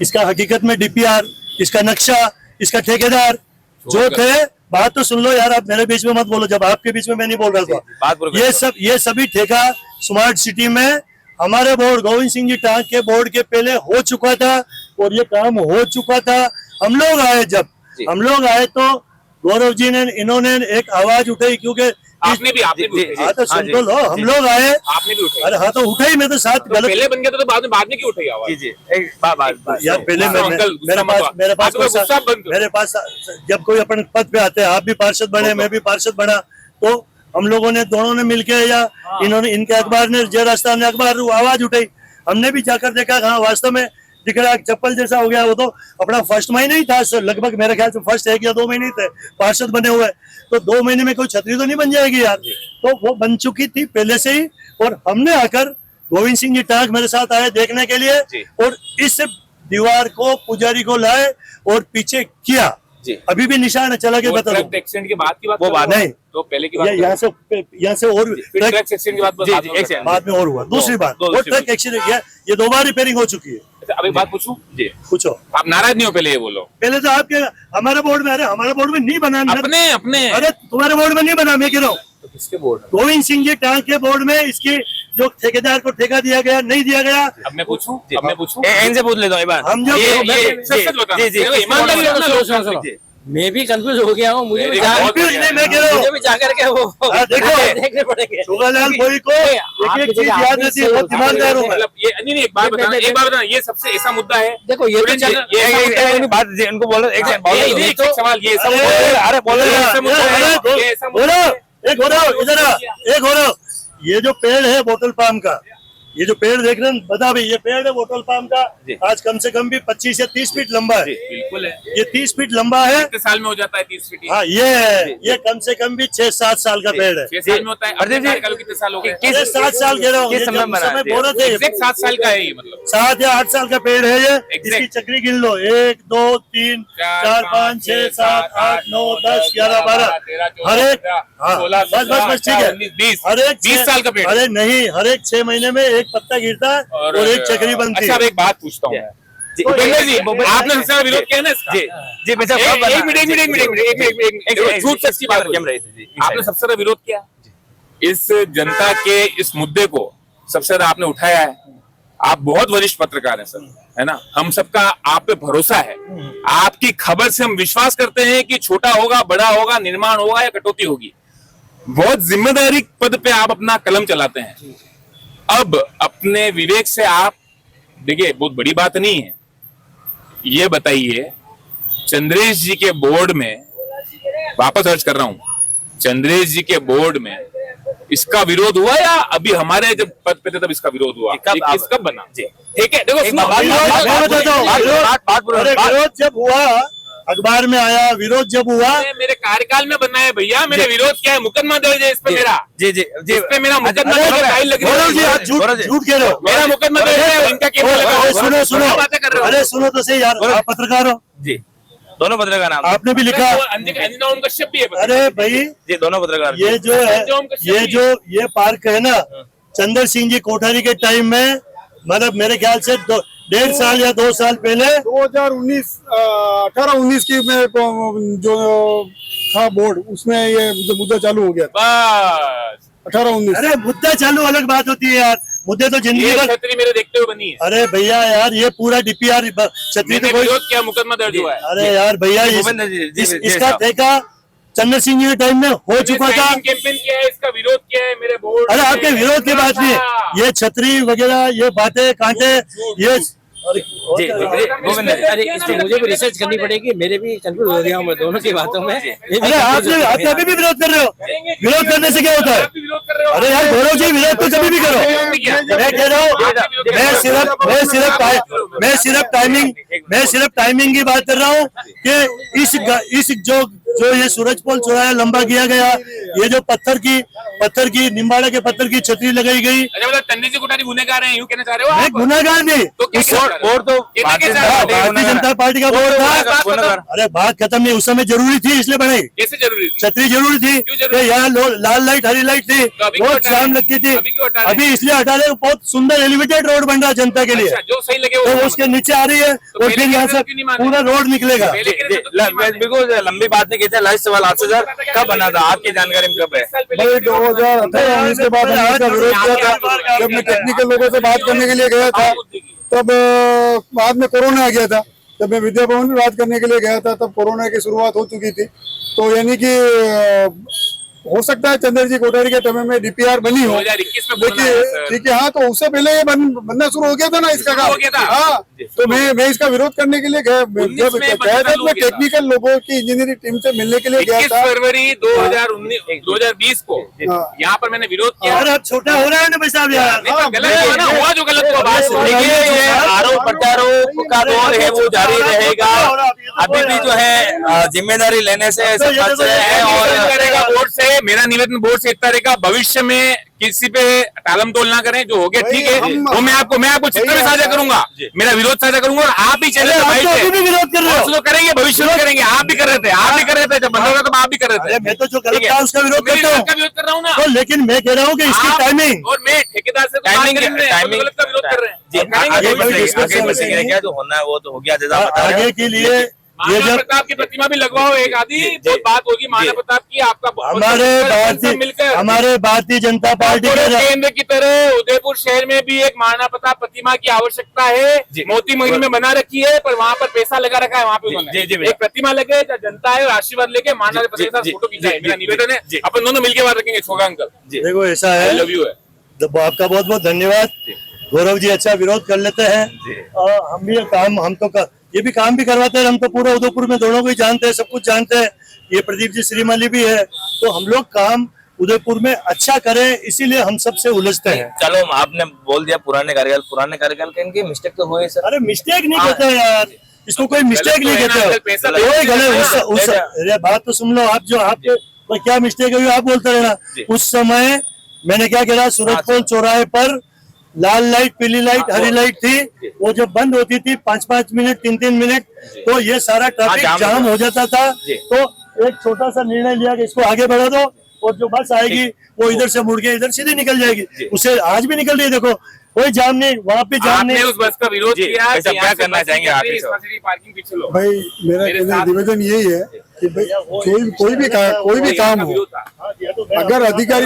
इसका हकीकत में डीपीआर, इसका नक्शा, इसका ठेकेदार जो थे, बात तो सुन लो यार, आप मेरे बीच में मत बोलो, जब आपके बीच में मैं नहीं बोल रहा बात पूरी था। ये सभी ठेका स्मार्ट सिटी में हमारे बोर्ड गोविंद सिंह जी टांग के बोर्ड के पहले हो चुका था और ये काम हो चुका था। हम लोग आए, जब हम लोग आए तो गौरव जी ने इन्होंने एक आवाज उठाई, क्योंकि आपने भी हाँ तो सुन तो लो, हम लोग आए, आपने भी उठाई। अरे हाँ तो उठाई, मैं तो साथ तो गलत पहले बन गया था तो बाद में क्यों उठाई आवाज? जी जी, एक बात यार पहले गुस्सा अंकल, गुस्सा मत हुआ। गुस्सा बंद करो। मेरे पास जब कोई अपन पद पे आते हैं, आप भी पार्षद बने, मैं भी पार्षद बना, तो हम लोगों ने दोनों ने मिलके या इन्होंने इनके अखबार ने जय राजस्थान ने अखबार आवाज उठाई, हमने भी जाकर देखा हाँ वास्तव में दिख रहा चप्पल जैसा हो गया। वो तो अपना फर्स्ट महीना ही था, लगभग मेरे ख्याल से फर्स्ट 1 या 2 महीने थे पार्षद बने हुए, तो 2 महीने में कोई छतरी तो नहीं बन जाएगी यार। तो वो बन चुकी थी पहले से ही, और हमने आकर गोविंद सिंह जी टांग मेरे साथ आए देखने के लिए, और इस दीवार को पुजारी को लाए और पीछे किया। अभी भी निशान है, चला के बता दो। ट्रक एक्सीडेंट की बात की बात वो बात नहीं, तो पहले की बात यहाँ से और ट्रक एक्सीडेंट की बात बाद में और हुआ। दूसरी बात, वो ट्रक एक्सीडेंट ये 2 बार रिपेयरिंग हो चुकी है। अब एक बात पूछूं जी, पूछो। आप नाराज नहीं हो? पहले ये बोलो, पहले तो आपके हमारे बोर्ड में, अरे हमारे बोर्ड में नहीं बना, अपने अरे तुम्हारे बोर्ड में नहीं बना, मैं कह रहा हूँ तो किसके बोर्ड? गोविंद सिंह जी टांग के बोर्ड में इसकी जो ठेकेदार को ठेका दिया गया नहीं दिया गया। अब मैं पूछूं इनसे पूछ लेता हूँ एक बार। हम जो सच बताना, ईमानदारी से अपना दोस्त मैं भी कंफ्यूज हो गया हूँ, मुझे भी मैं कह रहा हूँ, मुझे भी जाकर के वो देखो देखने पड़ेंगे। छोगालाल बोई को एक चीज याद रहती है, बहुत ईमानदार हूँ मैं। मतलब ये नहीं एक बात बताना, ये सबसे ऐसा मुद्दा है। देखो ये तो ये बात उनको बोलो, एक एक सवाल, ये ऐसा अरे बोलो एक हो रहा इधर आ, एक हो रहा, ये जो पेड़ है बोतल पाम का, ये जो पेड़ देख रहे हैं, बता भाई, ये पेड़ है बोतल पाम का, आज कम से कम भी 25 या 30 फीट लंबा है। बिल्कुल है। ये 30 फीट लंबा है। कितने साल में हो जाता है 30 फीट? हाँ ये कम से कम भी 6-7 साल का पेड़ है। 6 साल में होता है। प्रदीप जी, कितने साल हो गए? 7 साल कह रहा हूँ, किस समय बना है? बोला थे एग्जैक्ट 7 साल का है ये, मतलब 7 या 8 साल का पेड़ है ये। Exact. इसकी चक्री गिन लो, 1 2 3 4 5 6 7 8 9 10 11 12, हर एक, हाँ बस ठीक है, 20 साल का पेड़। अरे नहीं, हर एक 6 महीने में एक पत्ता गिरता है और एक चक्री बनती अच्छा, है। अब एक बात पूछता हूँ भूपेंद्र जी, आपने सबसे ज्यादा विरोध किया ना इसका? जी भाई साहब, एक मिनट, झूठ सच की बात आपने सबसे ज्यादा विरोध किया इस जनता के इस मुद्दे को, सबसे ज्यादा आपने उठाया है। आप बहुत वरिष्ठ पत्रकार हैं सर, है ना? हम सबका आप पे भरोसा है, आपकी खबर से हम विश्वास करते हैं कि छोटा होगा, बड़ा होगा, निर्माण होगा या कटौती होगी, बहुत जिम्मेदारी पद पे आप अपना कलम चलाते हैं। अब अपने विवेक से आप देखिए, बहुत बड़ी बात नहीं है, ये बताइए चंद्रेश जी के बोर्ड में, वापस अर्ज कर रहा हूं, चंद्रेश जी के बोर्ड में इसका विरोध हुआ या अभी हमारे जब पद पे थे तब इसका विरोध हुआ? कब बना? ठीक है, देखो विरोध जब हुआ, अखबार में आया, विरोध जब हुआ, मेरे कार्यकाल में बना है भैया। मैंने विरोध किया है, मुकदमा दर्ज है इस पे मेरा। जी जी जी, इस पे मेरा मुकदमा दर्ज है, फाइल लग रही है। झूठ कह रहे हो। मेरा मुकदमा दर्ज है, इनका केस लगा हुआ है। सुनो, बातें कर रहे हो? अरे सुनो तो सही यार, आप पत्रकार हो, जी दोनों पत्रकार नाम, आपने भी लिखा। अंजना ओम कश्यप भी है। अरे भाई, जी दोनों पत्रकार, ये जो है, ये पार्क है ना, चंद्र सिंह जी कोठारी के टाइम में, मतलब मेरे ख्याल से 1.5 साल या 2 साल पहले, 18-19 की में जो था बोर्ड, उसमें ये मुद्दा चालू हो गया। बस 18-19। अरे मुद्दा चालू अलग बात होती है यार, मुद्दे तो जिंदगी ये भर। छतरी मेरे देखते हुए बनी है। अरे भैया यार, ये पूरा डीपीआर छतरी मैंने तो कोई, विरोध किया, मुकदमा दर्ज हुआ है। अरे यार भैया, भूपेंद्र जी, इसका ठेका चंद्र सिंह जी के टाइम में हो चुका था। कैंपेन किया है, इसका विरोध किया है मेरे बोर्ड। अरे आपके विरोध की बात नहीं है, ये छतरी वगैरह ये बातें कांटे ये जी गोविंद, अरे इसमें मुझे भी रिसर्च करनी पड़ेगी, मेरे भी कंफ्यूज हो गया हूँ मैं दोनों की बातों में। अरे आप अभी भी विरोध कर रहे हो, विरोध करने से क्या होता है? अरे यार गौरव जी विरोध तो कभी भी करो। मैं कह रहा हूँ मैं सिर्फ टाइमिंग की बात कर रहा हूँ कि इस जो ये सूरज पोल चौराहा लंबा किया गया, ये जो पत्थर की निम्बाड़ा के पत्थर की छतरी लगाई गई। अच्छा मतलब तन्नी से गुटारी गुनेगार हैं, यूं कहना चाह रहे हो मैं आप? गुनाहगार नहीं, बोर्ड तो भारतीय जनता पार्टी का बोर्ड था। अरे बात खत्म नहीं, उस समय जरूरी थी इसलिए बनाई। कैसे जरूरी थी? छतरी जरूरी थी कि यहाँ लाल लाइट हरी लाइट थी, अभी क्यों बहुत हटा रहे शाम हैं? लगती थी। अभी क्यों हटा रहे हैं? अभी इसलिए हटा रहे, बहुत सुंदर एलिवेटेड रोड बन रहा है जनता के लिए, अच्छा, जो सही लगे तो वो वो उसके नीचे आ रही है और पहले फिर यहाँ कहते से क्यों नहीं माने? पूरा रोड निकलेगा। पहले कहते तो क्यों नहीं माने? बिल्कुल लंबी बात नहीं की थी। लास्ट सवाल आपसे सर, कब बना था, आपकी जानकारी में कब है? भाई 2018-19 के बाद मैंने इसका विरोध किया था। जब मैं टेक्निकल लोगों से बात करने के लिए गया था, तब बाद में कोरोना आ गया था। जब मैं विद्या भवन में बात करने के लिए गया था, तब कोरोना की शुरुआत हो चुकी थी। तो यानी कि हो सकता है चंद्र जी कोठारी के समय में डीपीआर बनी हो, 2021 में बोलना है सर। ठीक है। हाँ, तो उससे पहले ये बनना शुरू हो गया था ना इसका काम। हो गया था। हाँ, तो मैं इसका विरोध करने के लिए गया, जब 19 में गया था बनना शुरू मैं हो गया था। टेक्निकल लोगों की इंजीनियरिंग टीम से मिलने के लिए गया 21 था। फरवरी 2020 को हाँ। यहाँ पर मैंने विरोध किया। और अब छोटा हो रहा है ना भाई साहब यार। नहीं, तो गलत हुआ ना, हुआ जो गलत हुआ। बात सुनिए। देखिए ये आरोप प्रत्यारोप का दौर है वो जारी रहेगा। अभी भी जो है जिम्मेदारी लेने से ऐसे बच रहे हैं और बोर्ड से मेरा निवेदन बोर्ड से इतना रहेगा, भविष्य में किसी पे टालम टोल ना करें। जो हो गया ठीक है, वो मैं आपको चित्र में साझा करूंगा, मेरा विरोध साझा करूंगा। और आप ही चले आप तो अभी भी विरोध कर रहे हो। लोग करेंगे, भविष्य में करेंगे। आप भी कर रहे थे, जब बंद होगा तब आप भी कर रहे थे। अरे मैं तो जो गलत ठीक है। था उसका विरोध मेरी करता हूँ, बात का विरोध कर रहा हूँ ना। तो लेकिन मैं कह रहा हूँ कि इसकी आप टाइमिंग और मैं ठेकेदार से टाइमिंग गलत का विरोध कर रहे हैं। जी और करेंगे आगे तो कोई करेंगे। discussion आगे बढ़ेंगे क्या, जो होना है वो तो हो गया जैसा बता रहे आगे के लिए ये महाराणा जब प्रताप की प्रतिमा भी लगवाओ एक आधी, बहुत बात होगी महाराणा प्रताप की। आपका हमारे भारतीय जनता पार्टी के केंद्र की तरह उदयपुर शहर में भी एक महाराणा प्रताप प्रतिमा की आवश्यकता है। मोती मोहनी में बना रखी है, पर वहाँ पर पैसा लगा रखा है। वहाँ पे उन्होंने एक प्रतिमा लगे, जनता है आशीर्वाद लेके महाराणा प्रताप के साथ फोटो खिंचाए। मेरा निवेदन है, अपन दोनों मिलकर बात रखेंगे। छोगा अंकल, देखो ऐसा है, लव यू है। तो आपका बहुत बहुत धन्यवाद। गौरव जी अच्छा विरोध कर लेते हैं और हम भी ये भी काम भी करवाते हैं। हम तो पूरा उदयपुर में दोनों को ही जानते हैं, सब कुछ जानते हैं। ये प्रदीप जी श्रीमाली भी है, तो हम लोग काम उदयपुर में अच्छा करें, इसीलिए हम सबसे उलझते हैं। चलो आपने बोल दिया पुराने कार्यकाल के इनकी मिस्टेक तो हुई सर। अरे मिस्टेक नहीं कहते यार, इसको कोई मिस्टेक नहीं कहते। कोई गलत अरे बात तो सुन लो आप, जो आपके क्या मिस्टेक है आप बोलते रहना। उस समय मैंने क्या कहा, सूरज पोल चौराहे पर लाल लाइट, पीली लाइट, हरी लाइट थी। वो जब बंद होती थी 5-5 मिनट, 3-3 मिनट, तो ये सारा ट्रैफिक जाम हो जाता था। तो एक छोटा सा निर्णय लिया कि इसको आगे बढ़ा दो और जो बस आएगी वो इधर से मुड़ के इधर सीधे निकल जाएगी। उसे आज भी निकल रही है, देखो कोई जाम नहीं, वहाँ पे जाम नहीं। उस बस का विरोध किया, क्या करना चाहेंगे आप? पार्किंग पीछे लो। भाई मेरा निवेदन यही है कि भाई कोई भी काम हो, अगर अधिकारी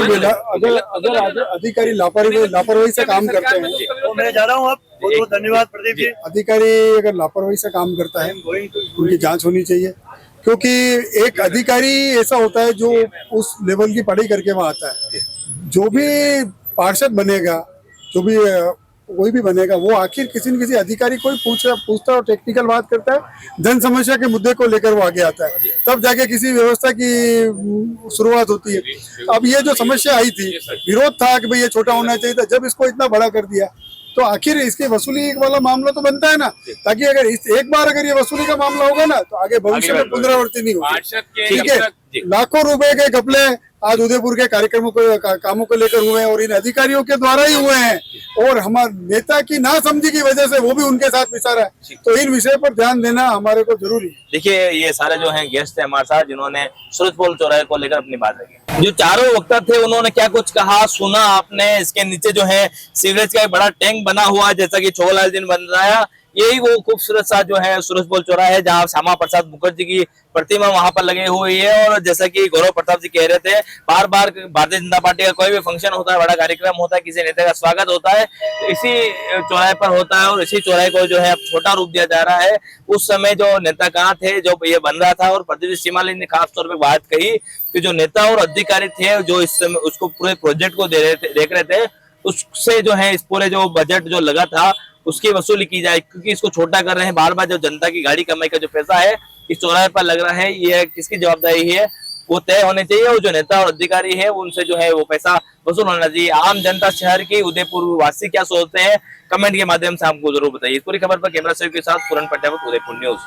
लापरवाही से काम करते हैं, तो मैं जा रहा हूँ। अब बहुत बहुत धन्यवाद प्रदीप जी। अधिकारी अगर लापरवाही से काम करता है, उनकी जांच होनी चाहिए। क्योंकि एक अधिकारी ऐसा होता है जो उस लेवल की पढ़ाई करके वहाँ आता है। जो भी पार्षद बनेगा, जो भी कोई भी बनेगा, वो आखिर किसी न किसी अधिकारी को पूछता और टेक्निकल बात करता है। जन समस्या के मुद्दे को लेकर वो आगे आता है, तब जाके किसी व्यवस्था की शुरुआत होती है। अब ये जो समस्या आई थी, विरोध था कि भाई ये छोटा होना चाहिए था, जब इसको इतना बड़ा कर दिया तो आखिर इसकी वसूली वाला मामला तो बनता है ना, ताकि अगर एक बार अगर ये वसूली का मामला होगा ना, तो आगे भविष्य में पुनरावृत्ति नहीं होगी। ठीक है, लाखों रुपए के घपले आज उदयपुर के कामों को लेकर हुए हैं और इन अधिकारियों के द्वारा ही हुए हैं। और हमारे नेता की नासमझी की वजह से वो भी उनके साथ मिशा रहा है। तो इन विषय पर ध्यान देना हमारे को जरूरी है। देखिए ये सारे जो हैं गेस्ट है हमारे साथ, जिन्होंने सूरज पोल चौराहे को लेकर अपनी बात रखी। जो चारों वक्ता थे उन्होंने क्या कुछ कहा सुना आपने। इसके नीचे जो है सीवरेज का एक बड़ा टैंक बना हुआ है, जैसा कि छोगलाल जी ने बताया। यही वो खूबसूरत सा जो है सूरजपोल चौराहा है, जहाँ श्यामा प्रसाद मुखर्जी की प्रतिमा वहां पर लगी हुई है। और जैसा कि गौरव प्रताप जी कह रहे थे, बार बार भारतीय जनता पार्टी का कोई भी फंक्शन होता है, बड़ा कार्यक्रम होता है, किसी नेता का स्वागत होता है, तो इसी चौराहे पर होता है। और इसी चौराहे को जो है अब छोटा रूप दिया जा रहा है। उस समय जो नेता कहाँ थे जो ये बन रहा था, और प्रदीप सीमाली ने खास तौर पर बात कही कि जो नेता और अधिकारी थे जो इस समय उसको पूरे प्रोजेक्ट को देख रहे थे, उससे जो है इस पूरे जो बजट जो लगा था उसकी वसूली की जाए, क्योंकि इसको छोटा कर रहे हैं बार बार। जो जनता की गाड़ी कमाई का जो पैसा है इस चौराहे पर लग रहा है, ये किसकी जवाबदारी है वो तय होने चाहिए, और जो नेता और अधिकारी है उनसे जो है वो पैसा वसूल होना चाहिए। आम जनता शहर की उदयपुर वासी क्या सोचते हैं, कमेंट के माध्यम से हमको जरूर बताइए। पूरी खबर पर कैमरा सेव के साथ पूरन पटेल, उदयपुर न्यूज।